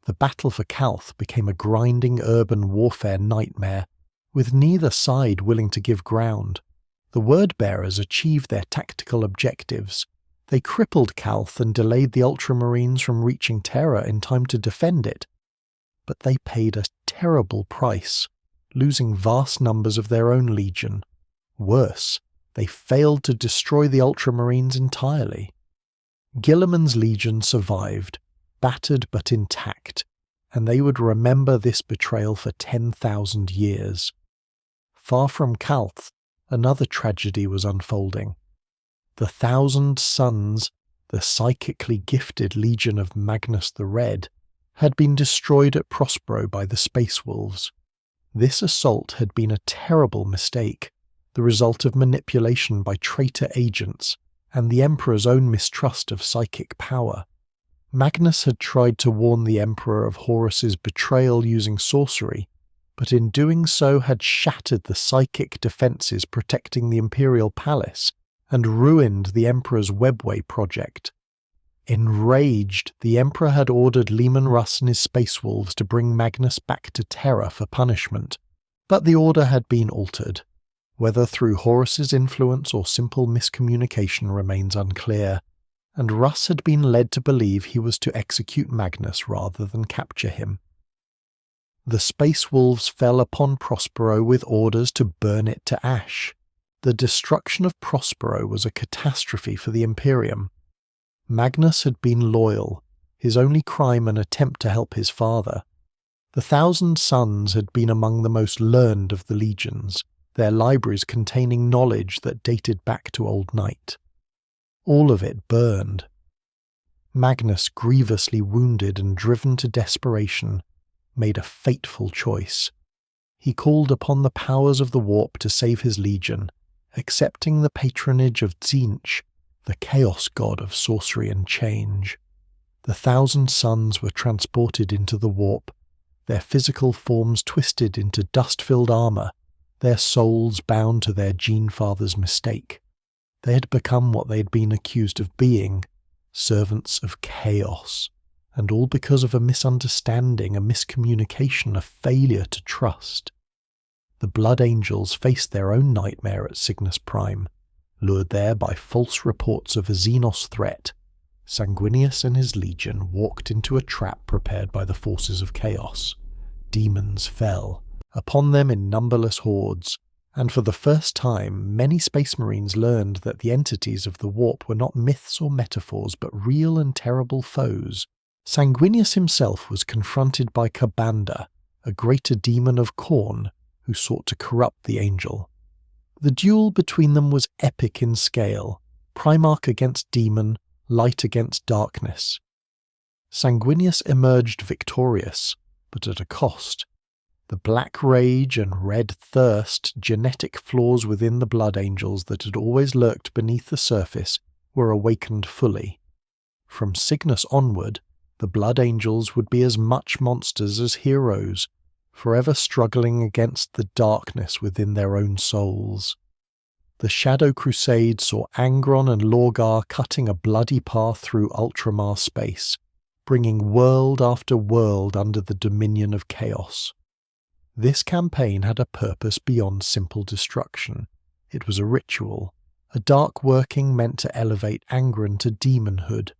The battle for Calth became a grinding urban warfare nightmare, with neither side willing to give ground. The word-bearers achieved their tactical objectives. They crippled Calth and delayed the Ultramarines from reaching Terra in time to defend it. But they paid a terrible price, losing vast numbers of their own legion. Worse, they failed to destroy the Ultramarines entirely. Guilliman's legion survived, battered but intact, and they would remember this betrayal for 10,000 years. Far from Calth, another tragedy was unfolding. The Thousand Suns, the psychically gifted legion of Magnus the Red, had been destroyed at Prospero by the Space Wolves. This assault had been a terrible mistake, the result of manipulation by traitor agents and the Emperor's own mistrust of psychic power. Magnus had tried to warn the Emperor of Horus's betrayal using sorcery, but in doing so had shattered the psychic defences protecting the Imperial Palace and ruined the Emperor's Webway project. Enraged, the Emperor had ordered Leman Russ and his Space Wolves to bring Magnus back to Terra for punishment, but the order had been altered. Whether through Horus's influence or simple miscommunication remains unclear, and Russ had been led to believe he was to execute Magnus rather than capture him. The Space Wolves fell upon Prospero with orders to burn it to ash. The destruction of Prospero was a catastrophe for the Imperium. Magnus had been loyal, his only crime an attempt to help his father. The Thousand Suns had been among the most learned of the legions, their libraries containing knowledge that dated back to Old Night. All of it burned. Magnus, grievously wounded and driven to desperation, made a fateful choice. He called upon the powers of the warp to save his legion, accepting the patronage of Tzeentch, the chaos god of sorcery and change. The Thousand Suns were transported into the warp, their physical forms twisted into dust-filled armour, their souls bound to their gene-father's mistake. They had become what they had been accused of being, servants of chaos, and all because of a misunderstanding, a miscommunication, a failure to trust. The Blood Angels faced their own nightmare at Signus Prime, lured there by false reports of a Xenos threat, Sanguinius and his legion walked into a trap prepared by the forces of chaos. Demons fell upon them in numberless hordes, and for the first time many Space Marines learned that the entities of the warp were not myths or metaphors but real and terrible foes. Sanguinius himself was confronted by Kabanda, a greater demon of Khorne, who sought to corrupt the angel. The duel between them was epic in scale, Primarch against demon, light against darkness. Sanguinius emerged victorious, but at a cost. The black rage and red thirst, genetic flaws within the blood angels that had always lurked beneath the surface, were awakened fully. From Signus onward, the blood angels would be as much monsters as heroes, forever struggling against the darkness within their own souls. The Shadow Crusade saw Angron and Lorgar cutting a bloody path through ultramar space, bringing world after world under the dominion of chaos. This campaign had a purpose beyond simple destruction. It was a ritual, a dark working meant to elevate Angron to demonhood.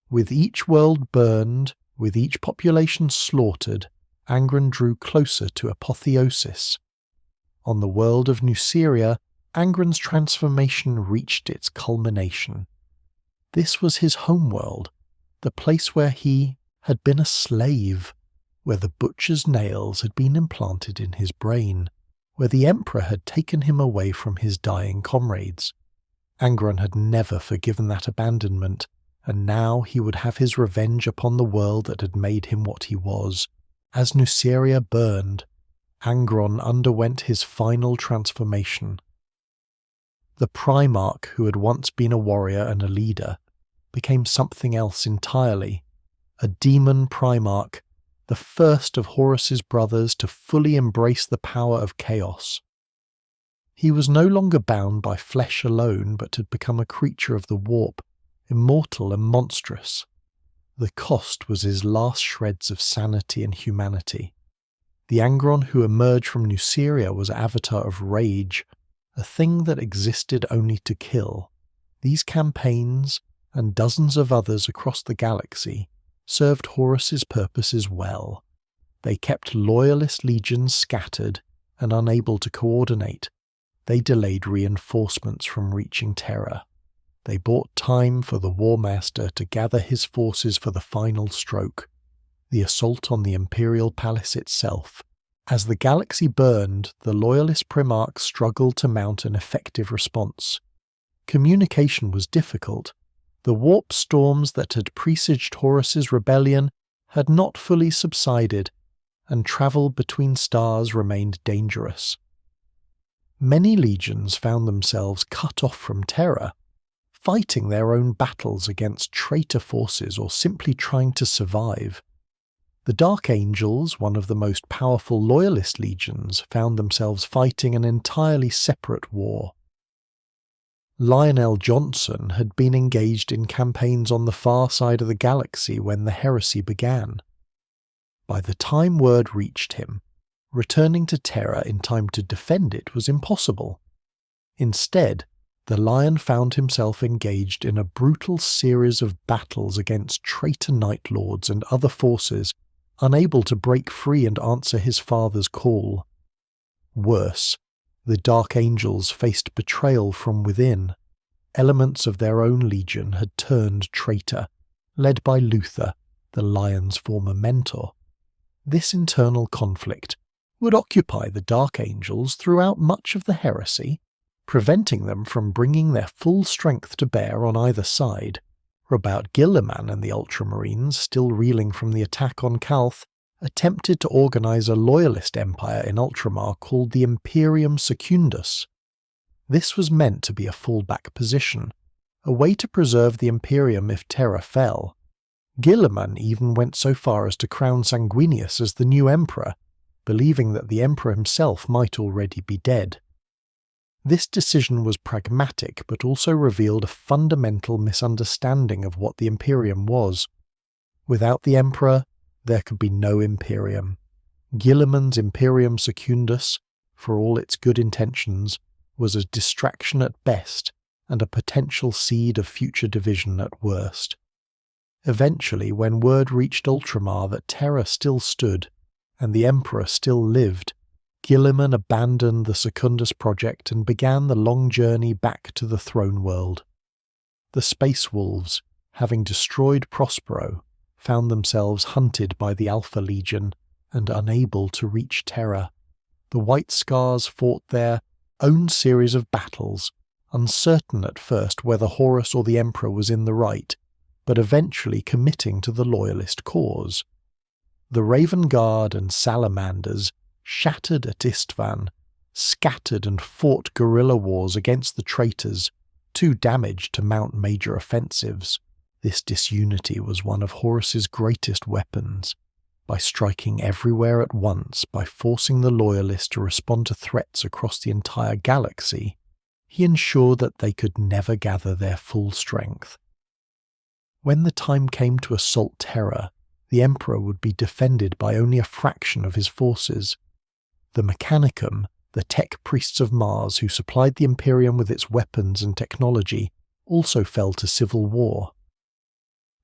With each world burned, with each population slaughtered, Angron drew closer to apotheosis. On the world of Nuceria, Angron's transformation reached its culmination. This was his homeworld, the place where he had been a slave, where the butcher's nails had been implanted in his brain, where the Emperor had taken him away from his dying comrades. Angron had never forgiven that abandonment, and now he would have his revenge upon the world that had made him what he was. As Nuceria burned, Angron underwent his final transformation. The Primarch, who had once been a warrior and a leader, became something else entirely, a demon Primarch, the first of Horus's brothers to fully embrace the power of chaos. He was no longer bound by flesh alone, but had become a creature of the warp, immortal and monstrous. The cost was his last shreds of sanity and humanity. The Angron who emerged from Nuceria was avatar of rage, a thing that existed only to kill. These campaigns, and dozens of others across the galaxy, served Horus's purposes well. They kept loyalist legions scattered and unable to coordinate. They delayed reinforcements from reaching Terra. They bought time for the Warmaster to gather his forces for the final stroke, the assault on the Imperial Palace itself. As the galaxy burned, the loyalist Primarchs struggled to mount an effective response. Communication was difficult. The warp storms that had presaged Horus's rebellion had not fully subsided, and travel between stars remained dangerous. Many legions found themselves cut off from Terra, fighting their own battles against traitor forces or simply trying to survive. The Dark Angels, one of the most powerful loyalist legions, found themselves fighting an entirely separate war. Lionel Johnson had been engaged in campaigns on the far side of the galaxy when the heresy began. By the time word reached him, returning to Terra in time to defend it was impossible. Instead, the Lion found himself engaged in a brutal series of battles against traitor Night Lords and other forces, unable to break free and answer his father's call. Worse, the Dark Angels faced betrayal from within. Elements of their own legion had turned traitor, led by Luther, the Lion's former mentor. This internal conflict would occupy the Dark Angels throughout much of the heresy, preventing them from bringing their full strength to bear on either side. Rabaut Guilliman and the Ultramarines, still reeling from the attack on Calth, attempted to organize a loyalist empire in Ultramar called the Imperium Secundus. This was meant to be a fallback position, a way to preserve the Imperium if Terra fell. Guilliman even went so far as to crown Sanguinius as the new emperor, believing that the emperor himself might already be dead. This decision was pragmatic, but also revealed a fundamental misunderstanding of what the Imperium was. Without the emperor, there could be no Imperium. Guilliman's Imperium Secundus, for all its good intentions, was a distraction at best and a potential seed of future division at worst. Eventually, when word reached Ultramar that Terra still stood, and the Emperor still lived, Guilliman abandoned the Secundus project and began the long journey back to the throne world. The Space Wolves, having destroyed Prospero, found themselves hunted by the Alpha Legion and unable to reach Terra. The White Scars fought their own series of battles, uncertain at first whether Horus or the Emperor was in the right, but eventually committing to the Loyalist cause. The Raven Guard and Salamanders, shattered at Isstvan, scattered and fought guerrilla wars against the traitors, too damaged to mount major offensives. This disunity was one of Horus's greatest weapons. By striking everywhere at once, by forcing the Loyalists to respond to threats across the entire galaxy, he ensured that they could never gather their full strength. When the time came to assault Terra, the Emperor would be defended by only a fraction of his forces. The Mechanicum, the tech priests of Mars who supplied the Imperium with its weapons and technology, also fell to civil war.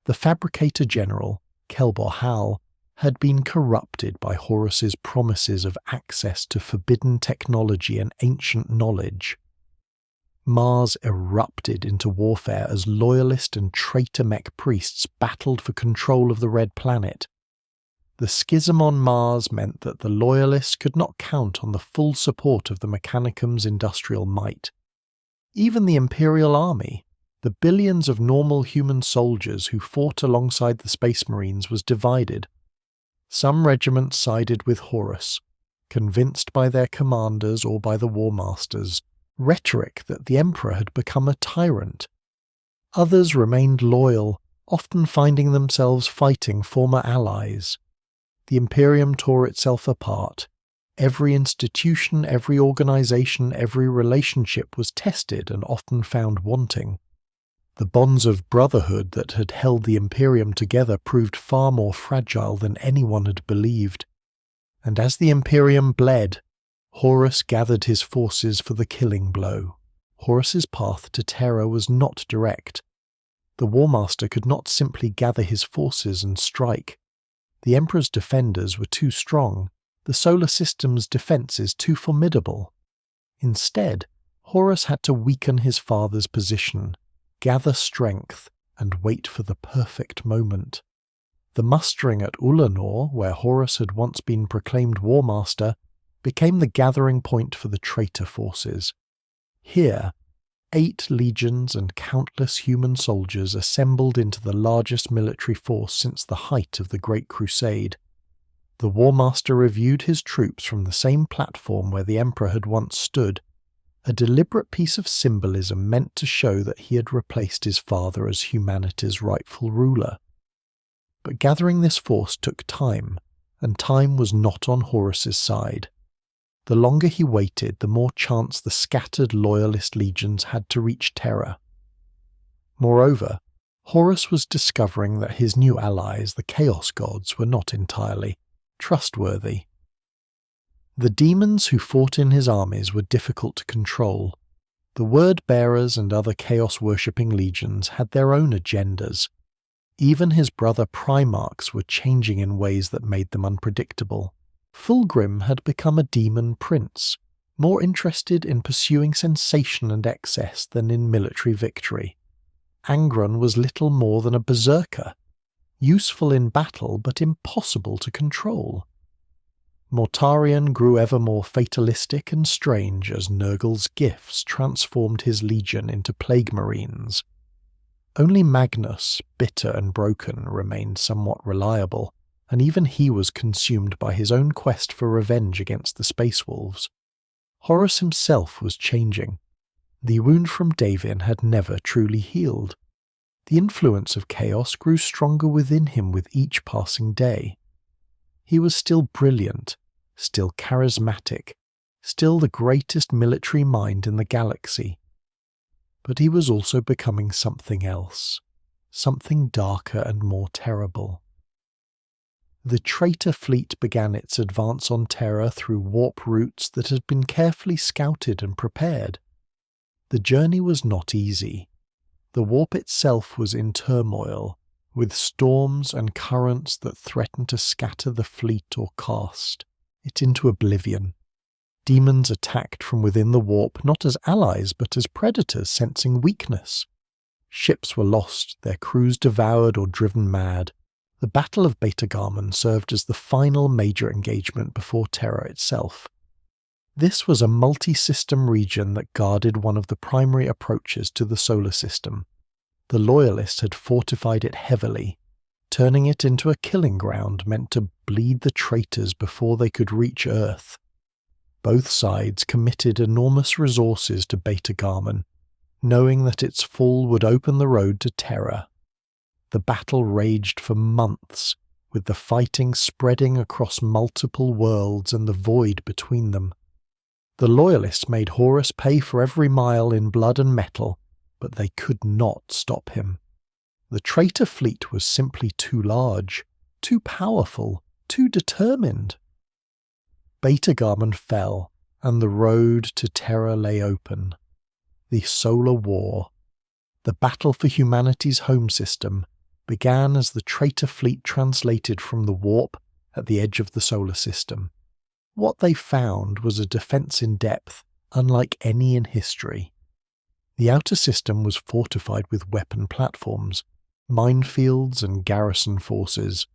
The Fabricator General, Kelbor Hal, had been corrupted by Horus's promises of access to forbidden technology and ancient knowledge. Mars erupted into warfare as loyalist and traitor mech priests battled for control of the Red Planet. The schism on Mars meant that the loyalists could not count on the full support of the Mechanicum's industrial might. Even the Imperial Army, the billions of normal human soldiers who fought alongside the Space Marines, was divided. Some regiments sided with Horus, convinced by their commanders or by the Warmasters' rhetoric that the Emperor had become a tyrant. Others remained loyal, often finding themselves fighting former allies. The Imperium tore itself apart. Every institution, every organization, every relationship was tested and often found wanting. The bonds of brotherhood that had held the Imperium together proved far more fragile than anyone had believed. And as the Imperium bled, Horus gathered his forces for the killing blow. Horus's path to Terra was not direct. The Warmaster could not simply gather his forces and strike. The Emperor's defenders were too strong, the solar system's defences too formidable. Instead, Horus had to weaken his father's position, gather strength, and wait for the perfect moment. The mustering at Ulanor, where Horus had once been proclaimed Warmaster, became the gathering point for the traitor forces. Here, 8 legions and countless human soldiers assembled into the largest military force since the height of the Great Crusade. The Warmaster reviewed his troops from the same platform where the Emperor had once stood, a deliberate piece of symbolism meant to show that he had replaced his father as humanity's rightful ruler. But gathering this force took time, and time was not on Horus's side. The longer he waited, the more chance the scattered loyalist legions had to reach Terra. Moreover, Horus was discovering that his new allies, the Chaos Gods, were not entirely trustworthy. The demons who fought in his armies were difficult to control. The Word-Bearers and other chaos-worshipping legions had their own agendas. Even his brother Primarchs were changing in ways that made them unpredictable. Fulgrim had become a demon prince, more interested in pursuing sensation and excess than in military victory. Angron was little more than a berserker, useful in battle but impossible to control. Mortarion grew ever more fatalistic and strange as Nurgle's gifts transformed his legion into plague marines. Only Magnus, bitter and broken, remained somewhat reliable, and even he was consumed by his own quest for revenge against the Space Wolves. Horus himself was changing. The wound from Davin had never truly healed. The influence of chaos grew stronger within him with each passing day. He was still brilliant, still charismatic, still the greatest military mind in the galaxy. But he was also becoming something else, something darker and more terrible. The traitor fleet began its advance on Terra through warp routes that had been carefully scouted and prepared. The journey was not easy. The warp itself was in turmoil, with storms and currents that threatened to scatter the fleet or cast it into oblivion. Demons attacked from within the warp not as allies but as predators sensing weakness. Ships were lost, their crews devoured or driven mad. The Battle of Beta Garmon served as the final major engagement before Terra itself. This was a multi-system region that guarded one of the primary approaches to the solar system. The Loyalists had fortified it heavily, turning it into a killing ground meant to bleed the traitors before they could reach Earth. Both sides committed enormous resources to Beta Garmon, knowing that its fall would open the road to Terra. The battle raged for months, with the fighting spreading across multiple worlds and the void between them. The Loyalists made Horus pay for every mile in blood and metal, but they could not stop him. The traitor fleet was simply too large, too powerful, too determined. Beta Garmon fell, and the road to Terra lay open. The Solar War, the battle for humanity's home system, began as the traitor fleet translated from the warp at the edge of the solar system. What they found was a defense in depth, unlike any in history. The outer system was fortified with weapon platforms, minefields and garrison forces.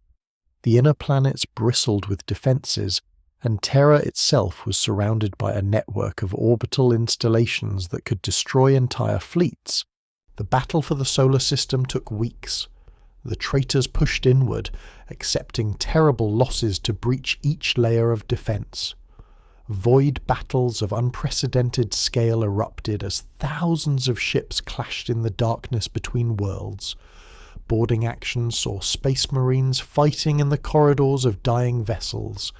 The inner planets bristled with defences, and Terra itself was surrounded by a network of orbital installations that could destroy entire fleets. The battle for the solar system took weeks. The traitors pushed inward, accepting terrible losses to breach each layer of defence. Void battles of unprecedented scale erupted as thousands of ships clashed in the darkness between worlds. Boarding actions saw space marines fighting in the corridors of dying vessels.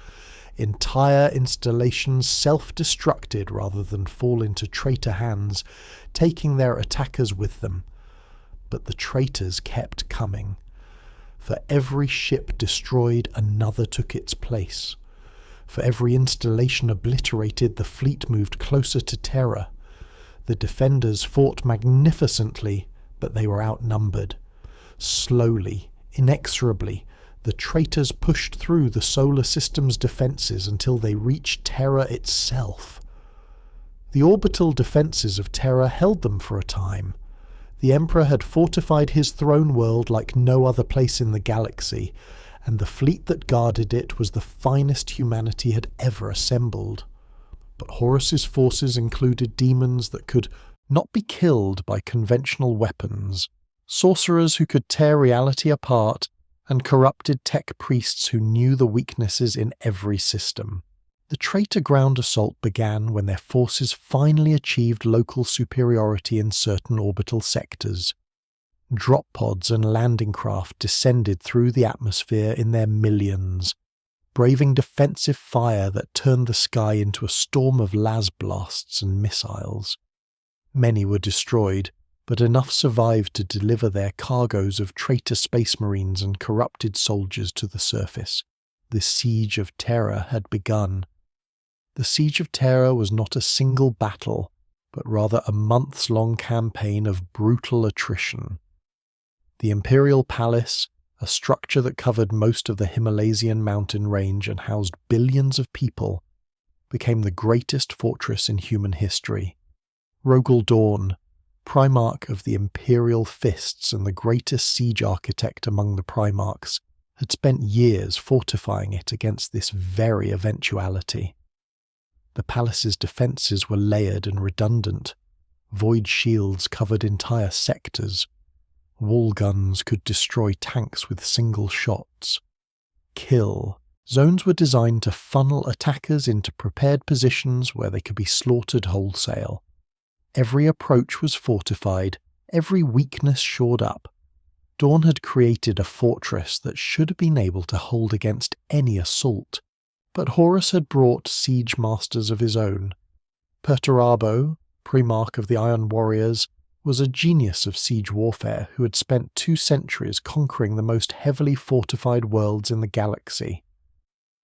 Entire installations self-destructed rather than fall into traitor hands, taking their attackers with them. But the traitors kept coming. For every ship destroyed, another took its place. For every installation obliterated, the fleet moved closer to Terra. The defenders fought magnificently, but they were outnumbered. Slowly, inexorably, the traitors pushed through the solar system's defences until they reached Terra itself. The orbital defences of Terra held them for a time. The Emperor had fortified his throne world like no other place in the galaxy, and the fleet that guarded it was the finest humanity had ever assembled. But Horus's forces included demons that could not be killed by conventional weapons, sorcerers who could tear reality apart, and corrupted tech priests who knew the weaknesses in every system. The traitor ground assault began when their forces finally achieved local superiority in certain orbital sectors. Drop pods and landing craft descended through the atmosphere in their millions, braving defensive fire that turned the sky into a storm of las blasts and missiles. Many were destroyed, but enough survived to deliver their cargoes of traitor space marines and corrupted soldiers to the surface. The Siege of Terra had begun. The Siege of Terra was not a single battle, but rather a months-long campaign of brutal attrition. The Imperial Palace, a structure that covered most of the Himalaysian mountain range and housed billions of people, became the greatest fortress in human history. Rogel Dawn, Primarch of the Imperial Fists and the greatest siege architect among the Primarchs, had spent years fortifying it against this very eventuality. The palace's defences were layered and redundant. Void shields covered entire sectors. Wall guns could destroy tanks with single shots. Kill zones were designed to funnel attackers into prepared positions where they could be slaughtered wholesale. Every approach was fortified, every weakness shored up. Dawn had created a fortress that should have been able to hold against any assault. But Horus had brought siege masters of his own. Perturabo, Primarch of the Iron Warriors, was a genius of siege warfare who had spent 2 centuries conquering the most heavily fortified worlds in the galaxy.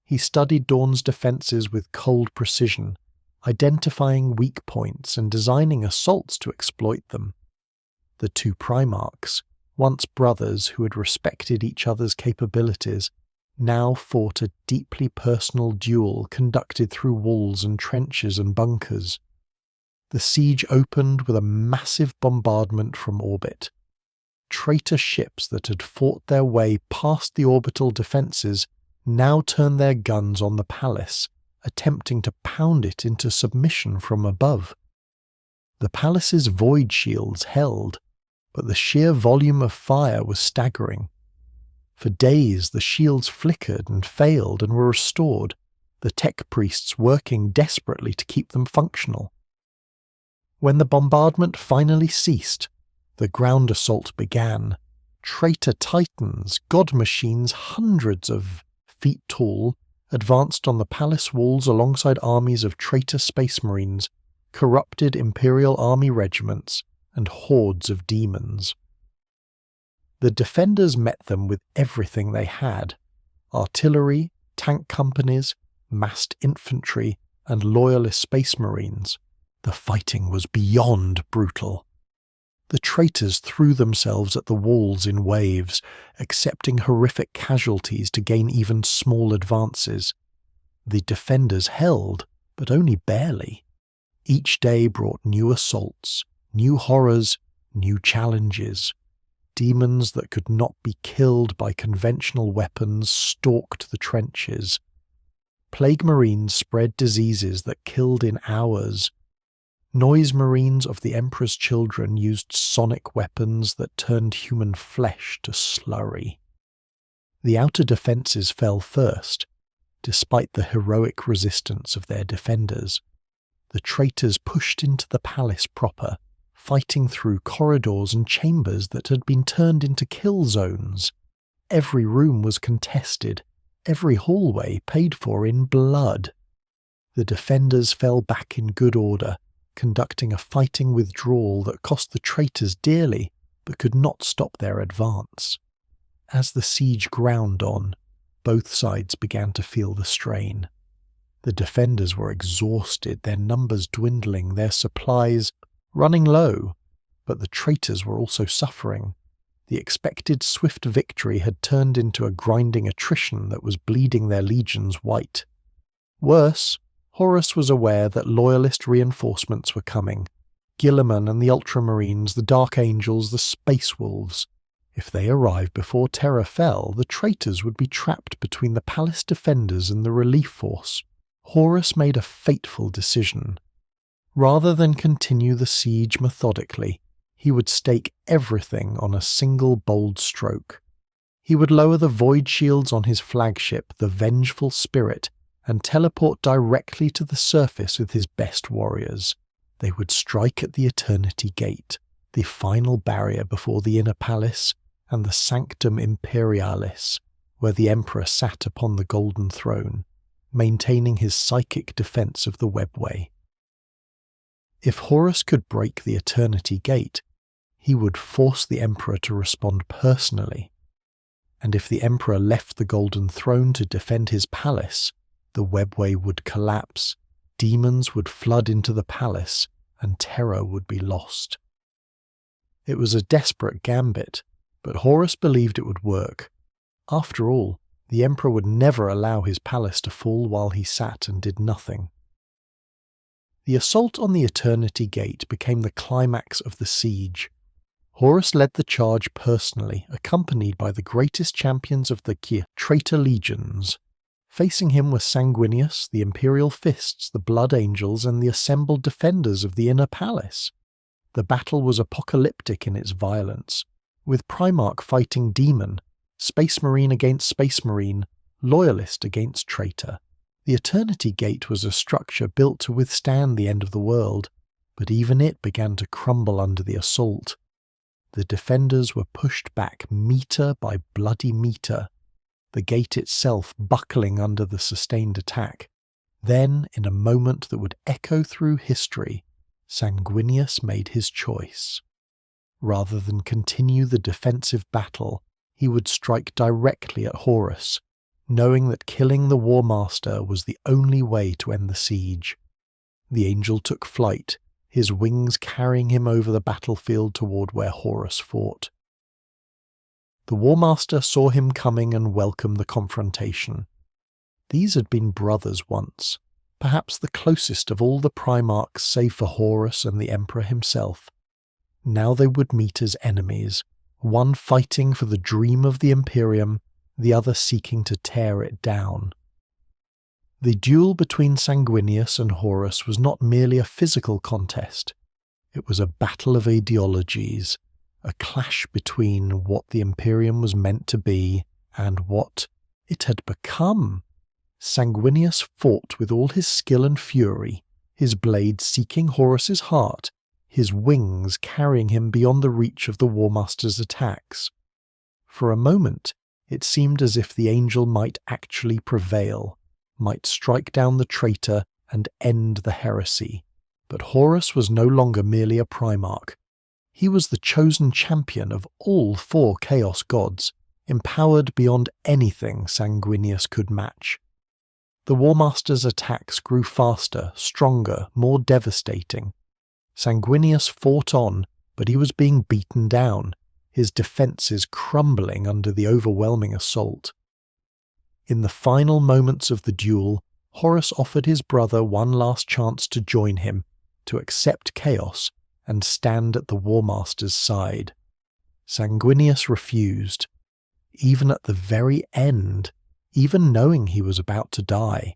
He studied Dawn's defences with cold precision, identifying weak points and designing assaults to exploit them. The two Primarchs, once brothers who had respected each other's capabilities, now fought a deeply personal duel conducted through walls and trenches and bunkers. The siege opened with a massive bombardment from orbit. Traitor ships that had fought their way past the orbital defences now turned their guns on the palace, attempting to pound it into submission from above. The palace's void shields held, but the sheer volume of fire was staggering. For days the shields flickered and failed and were restored, the tech priests working desperately to keep them functional. When the bombardment finally ceased, the ground assault began. Traitor titans, god machines hundreds of feet tall, advanced on the palace walls alongside armies of traitor space marines, corrupted Imperial army regiments, and hordes of demons. The defenders met them with everything they had: artillery, tank companies, massed infantry, and loyalist space marines. The fighting was beyond brutal. The traitors threw themselves at the walls in waves, accepting horrific casualties to gain even small advances. The defenders held, but only barely. Each day brought new assaults, new horrors, new challenges. Demons that could not be killed by conventional weapons stalked the trenches. Plague marines spread diseases that killed in hours. Noise marines of the Emperor's children used sonic weapons that turned human flesh to slurry. The outer defences fell first, despite the heroic resistance of their defenders. The traitors pushed into the palace proper, fighting through corridors and chambers that had been turned into kill zones. Every room was contested, every hallway paid for in blood. The defenders fell back in good order, conducting a fighting withdrawal that cost the traitors dearly, but could not stop their advance. As the siege ground on, both sides began to feel the strain. The defenders were exhausted, their numbers dwindling, their supplies running low, but the traitors were also suffering. The expected swift victory had turned into a grinding attrition that was bleeding their legions white. Worse, Horus was aware that loyalist reinforcements were coming. Guilliman and the Ultramarines, the Dark Angels, the Space Wolves. If they arrived before Terra fell, the traitors would be trapped between the palace defenders and the relief force. Horus made a fateful decision. Rather than continue the siege methodically, he would stake everything on a single bold stroke. He would lower the void shields on his flagship, the Vengeful Spirit, and teleport directly to the surface with his best warriors. They would strike at the Eternity Gate, the final barrier before the Inner Palace, and the Sanctum Imperialis, where the Emperor sat upon the Golden Throne, maintaining his psychic defense of the webway. If Horus could break the Eternity Gate, he would force the Emperor to respond personally. And if the Emperor left the Golden Throne to defend his palace, the webway would collapse, demons would flood into the palace, and Terra would be lost. It was a desperate gambit, but Horus believed it would work. After all, the Emperor would never allow his palace to fall while he sat and did nothing. The assault on the Eternity Gate became the climax of the siege. Horus led the charge personally, accompanied by the greatest champions of the traitor legions. Facing him were Sanguinius, the Imperial Fists, the Blood Angels, and the assembled defenders of the Inner Palace. The battle was apocalyptic in its violence, with Primarch fighting Demon, Space Marine against Space Marine, Loyalist against Traitor. The Eternity Gate was a structure built to withstand the end of the world, but even it began to crumble under the assault. The defenders were pushed back metre by bloody metre, the gate itself buckling under the sustained attack. Then, in a moment that would echo through history, Sanguinius made his choice. Rather than continue the defensive battle, he would strike directly at Horus, knowing that killing the Warmaster was the only way to end the siege. The angel took flight, his wings carrying him over the battlefield toward where Horus fought. The Warmaster saw him coming and welcomed the confrontation. These had been brothers once, perhaps the closest of all the Primarchs save for Horus and the Emperor himself. Now they would meet as enemies, one fighting for the dream of the Imperium, the other seeking to tear it down. The duel between Sanguinius and Horus was not merely a physical contest. It was a battle of ideologies, a clash between what the Imperium was meant to be and what it had become. Sanguinius fought with all his skill and fury, his blade seeking Horus's heart, his wings carrying him beyond the reach of the Warmaster's attacks. For a moment, it seemed as if the angel might actually prevail, might strike down the traitor and end the heresy. But Horus was no longer merely a Primarch. He was the chosen champion of all 4 Chaos gods, empowered beyond anything Sanguinius could match. The Warmaster's attacks grew faster, stronger, more devastating. Sanguinius fought on, but he was being beaten down, his defences crumbling under the overwhelming assault. In the final moments of the duel, Horus offered his brother one last chance to join him, to accept chaos and stand at the Warmaster's side. Sanguinius refused. Even at the very end, even knowing he was about to die,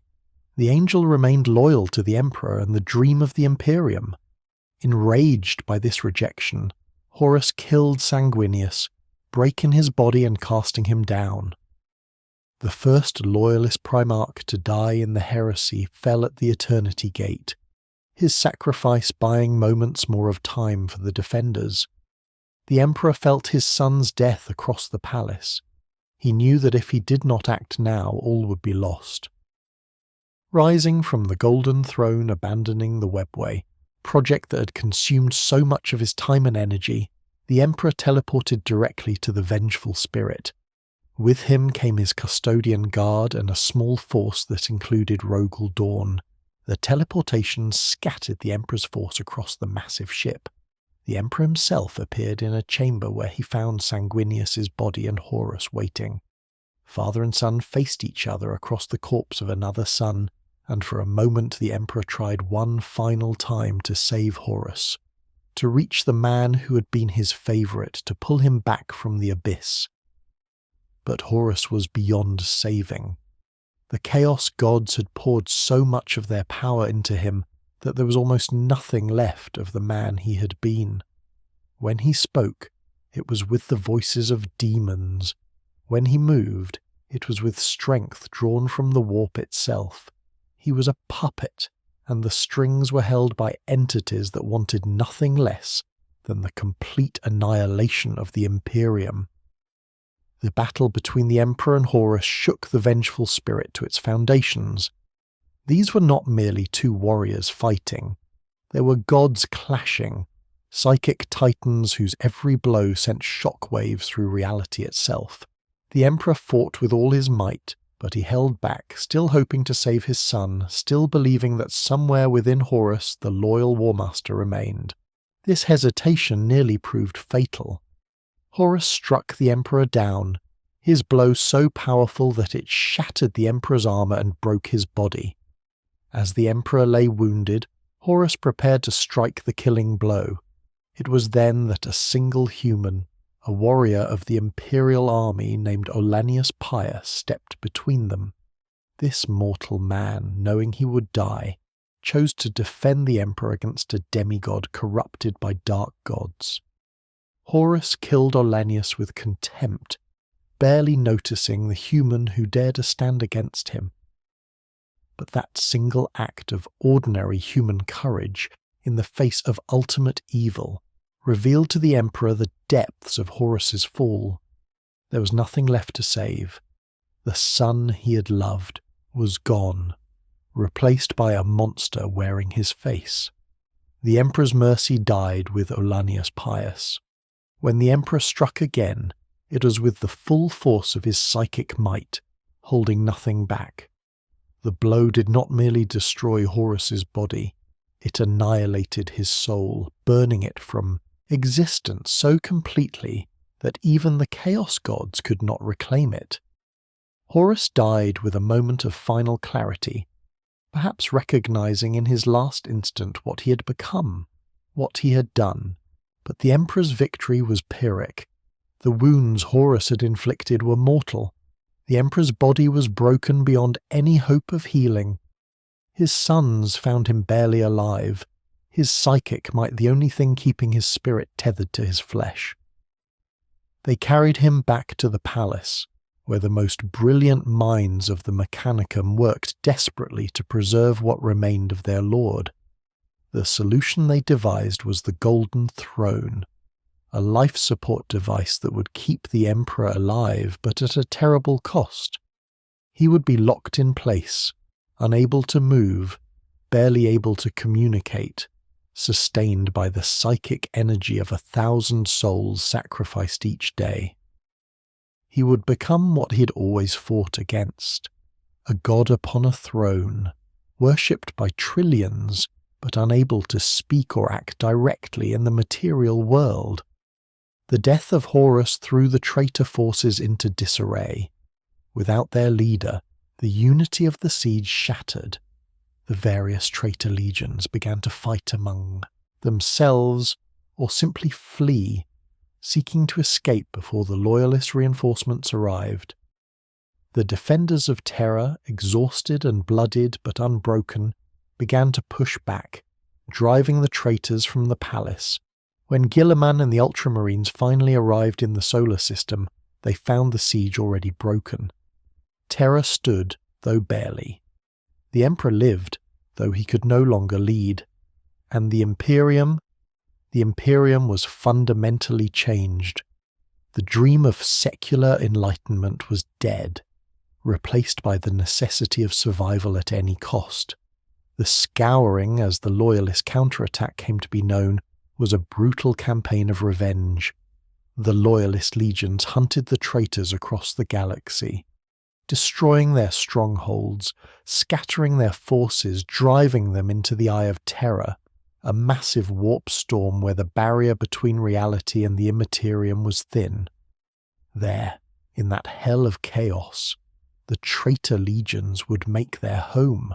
the angel remained loyal to the Emperor and the dream of the Imperium. Enraged by this rejection, Horus killed Sanguinius, breaking his body and casting him down. The first loyalist Primarch to die in the heresy fell at the Eternity Gate, his sacrifice buying moments more of time for the defenders. The Emperor felt his son's death across the palace. He knew that if he did not act now, all would be lost. Rising from the Golden Throne, abandoning the Webway, project that had consumed so much of his time and energy, the Emperor teleported directly to the Vengeful Spirit. With him came his custodian guard and a small force that included Rogel Dawn. The teleportation scattered the Emperor's force across the massive ship. The Emperor himself appeared in a chamber where he found Sanguinius's body and Horus waiting. Father and son faced each other across the corpse of another son, and for a moment the Emperor tried one final time to save Horus, to reach the man who had been his favourite, to pull him back from the abyss. But Horus was beyond saving. The Chaos gods had poured so much of their power into him that there was almost nothing left of the man he had been. When he spoke, it was with the voices of demons. When he moved, it was with strength drawn from the warp itself. He was a puppet, and the strings were held by entities that wanted nothing less than the complete annihilation of the Imperium. The battle between the Emperor and Horus shook the Vengeful Spirit to its foundations. These were not merely 2 warriors fighting. They were gods clashing, psychic titans whose every blow sent shockwaves through reality itself. The Emperor fought with all his might, but he held back, still hoping to save his son, still believing that somewhere within Horus the loyal Warmaster remained. This hesitation nearly proved fatal. Horus struck the Emperor down, his blow so powerful that it shattered the Emperor's armour and broke his body. As the Emperor lay wounded, Horus prepared to strike the killing blow. It was then that a single human, a warrior of the Imperial army named Olanius Pius, stepped between them. This mortal man, knowing he would die, chose to defend the Emperor against a demigod corrupted by dark gods. Horus killed Olanius with contempt, barely noticing the human who dared to stand against him. But that single act of ordinary human courage in the face of ultimate evil revealed to the Emperor the depths of Horus's fall. There was nothing left to save. The son he had loved was gone, replaced by a monster wearing his face. The Emperor's mercy died with Olanius Pius. When the Emperor struck again, it was with the full force of his psychic might, holding nothing back. The blow did not merely destroy Horus's body, It annihilated his soul, burning it from existence so completely that even the Chaos gods could not reclaim it. Horus died with a moment of final clarity, perhaps recognizing in his last instant what he had become, what he had done. But the Emperor's victory was Pyrrhic. The wounds Horus had inflicted were mortal. The Emperor's body was broken beyond any hope of healing. His sons found him barely alive. His psychic might the only thing keeping his spirit tethered to his flesh. They carried him back to the palace, where the most brilliant minds of the Mechanicum worked desperately to preserve what remained of their lord. The solution they devised was the Golden Throne, a life support device that would keep the Emperor alive, but at a terrible cost. He would be locked in place, unable to move, barely able to communicate, sustained by the psychic energy of 1,000 souls sacrificed each day. He would become what he had always fought against, a god upon a throne, worshipped by trillions, but unable to speak or act directly in the material world. The death of Horus threw the traitor forces into disarray. Without their leader, the unity of the siege shattered. The various traitor legions began to fight among themselves or simply flee, seeking to escape before the loyalist reinforcements arrived. The defenders of Terra, exhausted and bloodied but unbroken, began to push back, driving the traitors from the palace. When Guilliman and the Ultramarines finally arrived in the solar system, they found the siege already broken. Terra stood, though barely. The Emperor lived, though he could no longer lead. And the Imperium was fundamentally changed. The dream of secular enlightenment was dead, replaced by the necessity of survival at any cost. The Scouring, as the Loyalist counterattack came to be known, was a brutal campaign of revenge. The Loyalist legions hunted the traitors across the galaxy, destroying their strongholds, scattering their forces, driving them into the Eye of Terror, a massive warp storm where the barrier between reality and the immaterium was thin. There, in that hell of chaos, the traitor legions would make their home,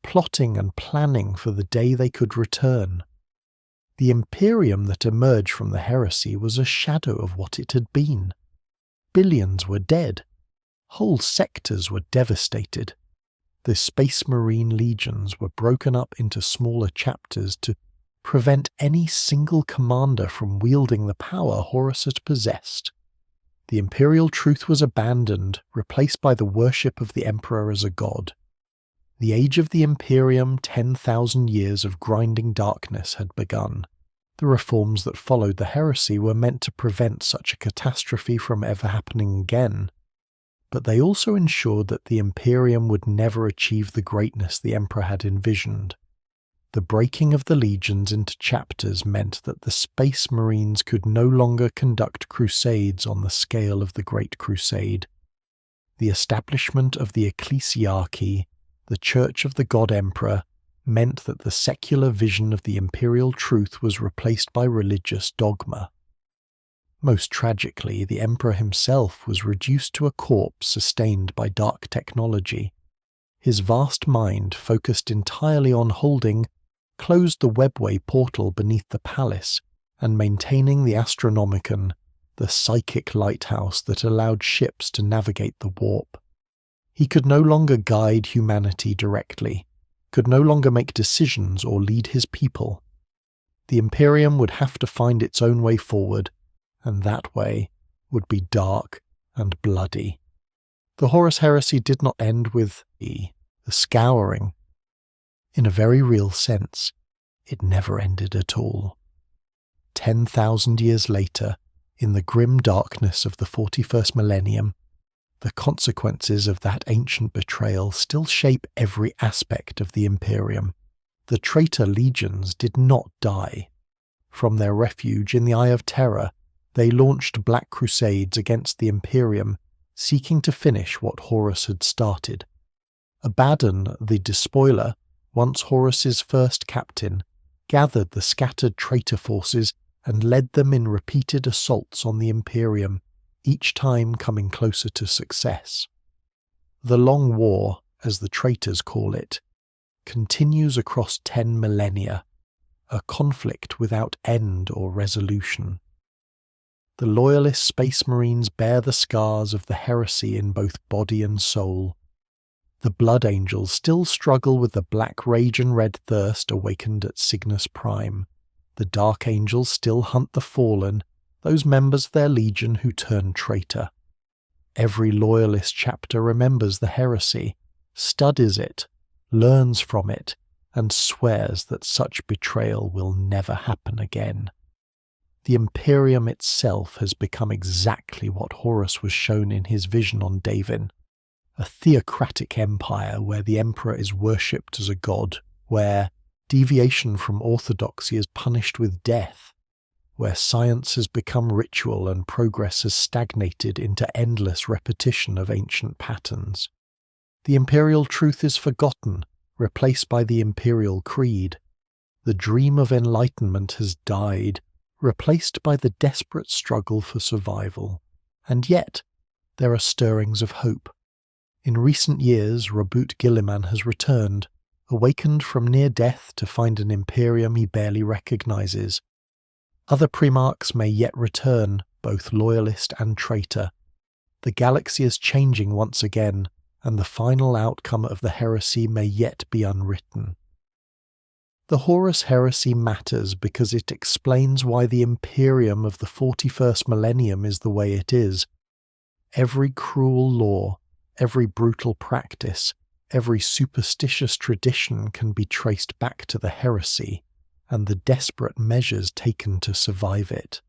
plotting and planning for the day they could return. The Imperium that emerged from the heresy was a shadow of what it had been. Billions were dead. Whole sectors were devastated. The Space Marine legions were broken up into smaller chapters to prevent any single commander from wielding the power Horus had possessed. The imperial truth was abandoned, replaced by the worship of the Emperor as a god. The age of the Imperium, 10,000 years of grinding darkness, had begun. The reforms that followed the heresy were meant to prevent such a catastrophe from ever happening again. But they also ensured that the Imperium would never achieve the greatness the Emperor had envisioned. The breaking of the legions into chapters meant that the Space Marines could no longer conduct crusades on the scale of the Great Crusade. The establishment of the Ecclesiarchy, the Church of the God Emperor, meant that the secular vision of the imperial truth was replaced by religious dogma. Most tragically, the Emperor himself was reduced to a corpse sustained by dark technology. His vast mind, focused entirely on holding, closed the webway portal beneath the palace and maintaining the Astronomicon, the psychic lighthouse that allowed ships to navigate the warp. He could no longer guide humanity directly, could no longer make decisions or lead his people. The Imperium would have to find its own way forward, and that way would be dark and bloody. The Horus Heresy did not end with the Scouring. In a very real sense, it never ended at all. 10,000 years later, in the grim darkness of the 41st millennium, the consequences of that ancient betrayal still shape every aspect of the Imperium. The traitor legions did not die. From their refuge in the Eye of Terror, they launched black crusades against the Imperium, seeking to finish what Horus had started. Abaddon, the despoiler, once Horus's first captain, gathered the scattered traitor forces and led them in repeated assaults on the Imperium, each time coming closer to success. The Long War, as the traitors call it, continues across 10 millennia, a conflict without end or resolution. The loyalist Space Marines bear the scars of the heresy in both body and soul. The Blood Angels still struggle with the black rage and red thirst awakened at Signus Prime. The Dark Angels still hunt the fallen, those members of their legion who turn traitor. Every loyalist chapter remembers the heresy, studies it, learns from it, and swears that such betrayal will never happen again. The Imperium itself has become exactly what Horus was shown in his vision on Davin. A theocratic empire where the emperor is worshipped as a god, where deviation from orthodoxy is punished with death, where science has become ritual and progress has stagnated into endless repetition of ancient patterns. The imperial truth is forgotten, replaced by the imperial creed. The dream of enlightenment has died, replaced by the desperate struggle for survival. And yet, there are stirrings of hope. In recent years, Rabut Gilliman has returned, awakened from near death to find an Imperium he barely recognizes. Other Primarchs may yet return, both loyalist and traitor. The galaxy is changing once again, and the final outcome of the heresy may yet be unwritten. The Horus Heresy matters because it explains why the Imperium of the 41st millennium is the way it is. Every cruel law, every brutal practice, every superstitious tradition can be traced back to the heresy and the desperate measures taken to survive it.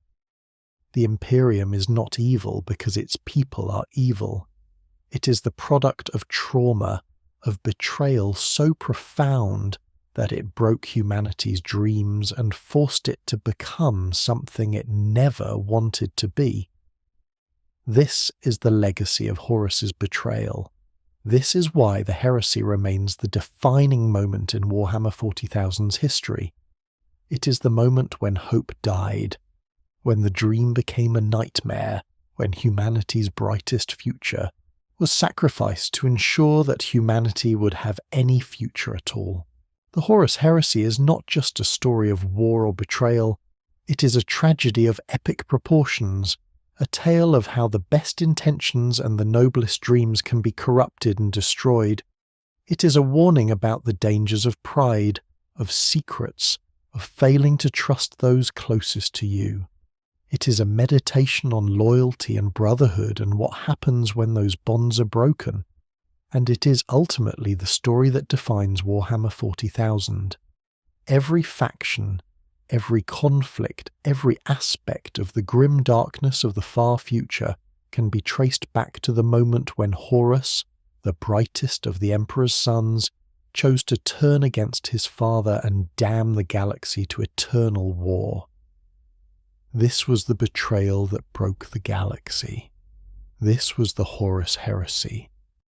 The Imperium is not evil because its people are evil. It is the product of trauma, of betrayal so profound that it broke humanity's dreams and forced it to become something it never wanted to be. This is the legacy of Horus's betrayal. This is why the heresy remains the defining moment in Warhammer 40,000's history. It is the moment when hope died, when the dream became a nightmare, when humanity's brightest future was sacrificed to ensure that humanity would have any future at all. The Horus Heresy is not just a story of war or betrayal, it is a tragedy of epic proportions, a tale of how the best intentions and the noblest dreams can be corrupted and destroyed. It is a warning about the dangers of pride, of secrets, of failing to trust those closest to you. It is a meditation on loyalty and brotherhood and what happens when those bonds are broken. And it is ultimately the story that defines Warhammer 40,000. Every faction, every conflict, every aspect of the grim darkness of the far future can be traced back to the moment when Horus, the brightest of the Emperor's sons, chose to turn against his father and damn the galaxy to eternal war. This was the betrayal that broke the galaxy. This was the Horus Heresy.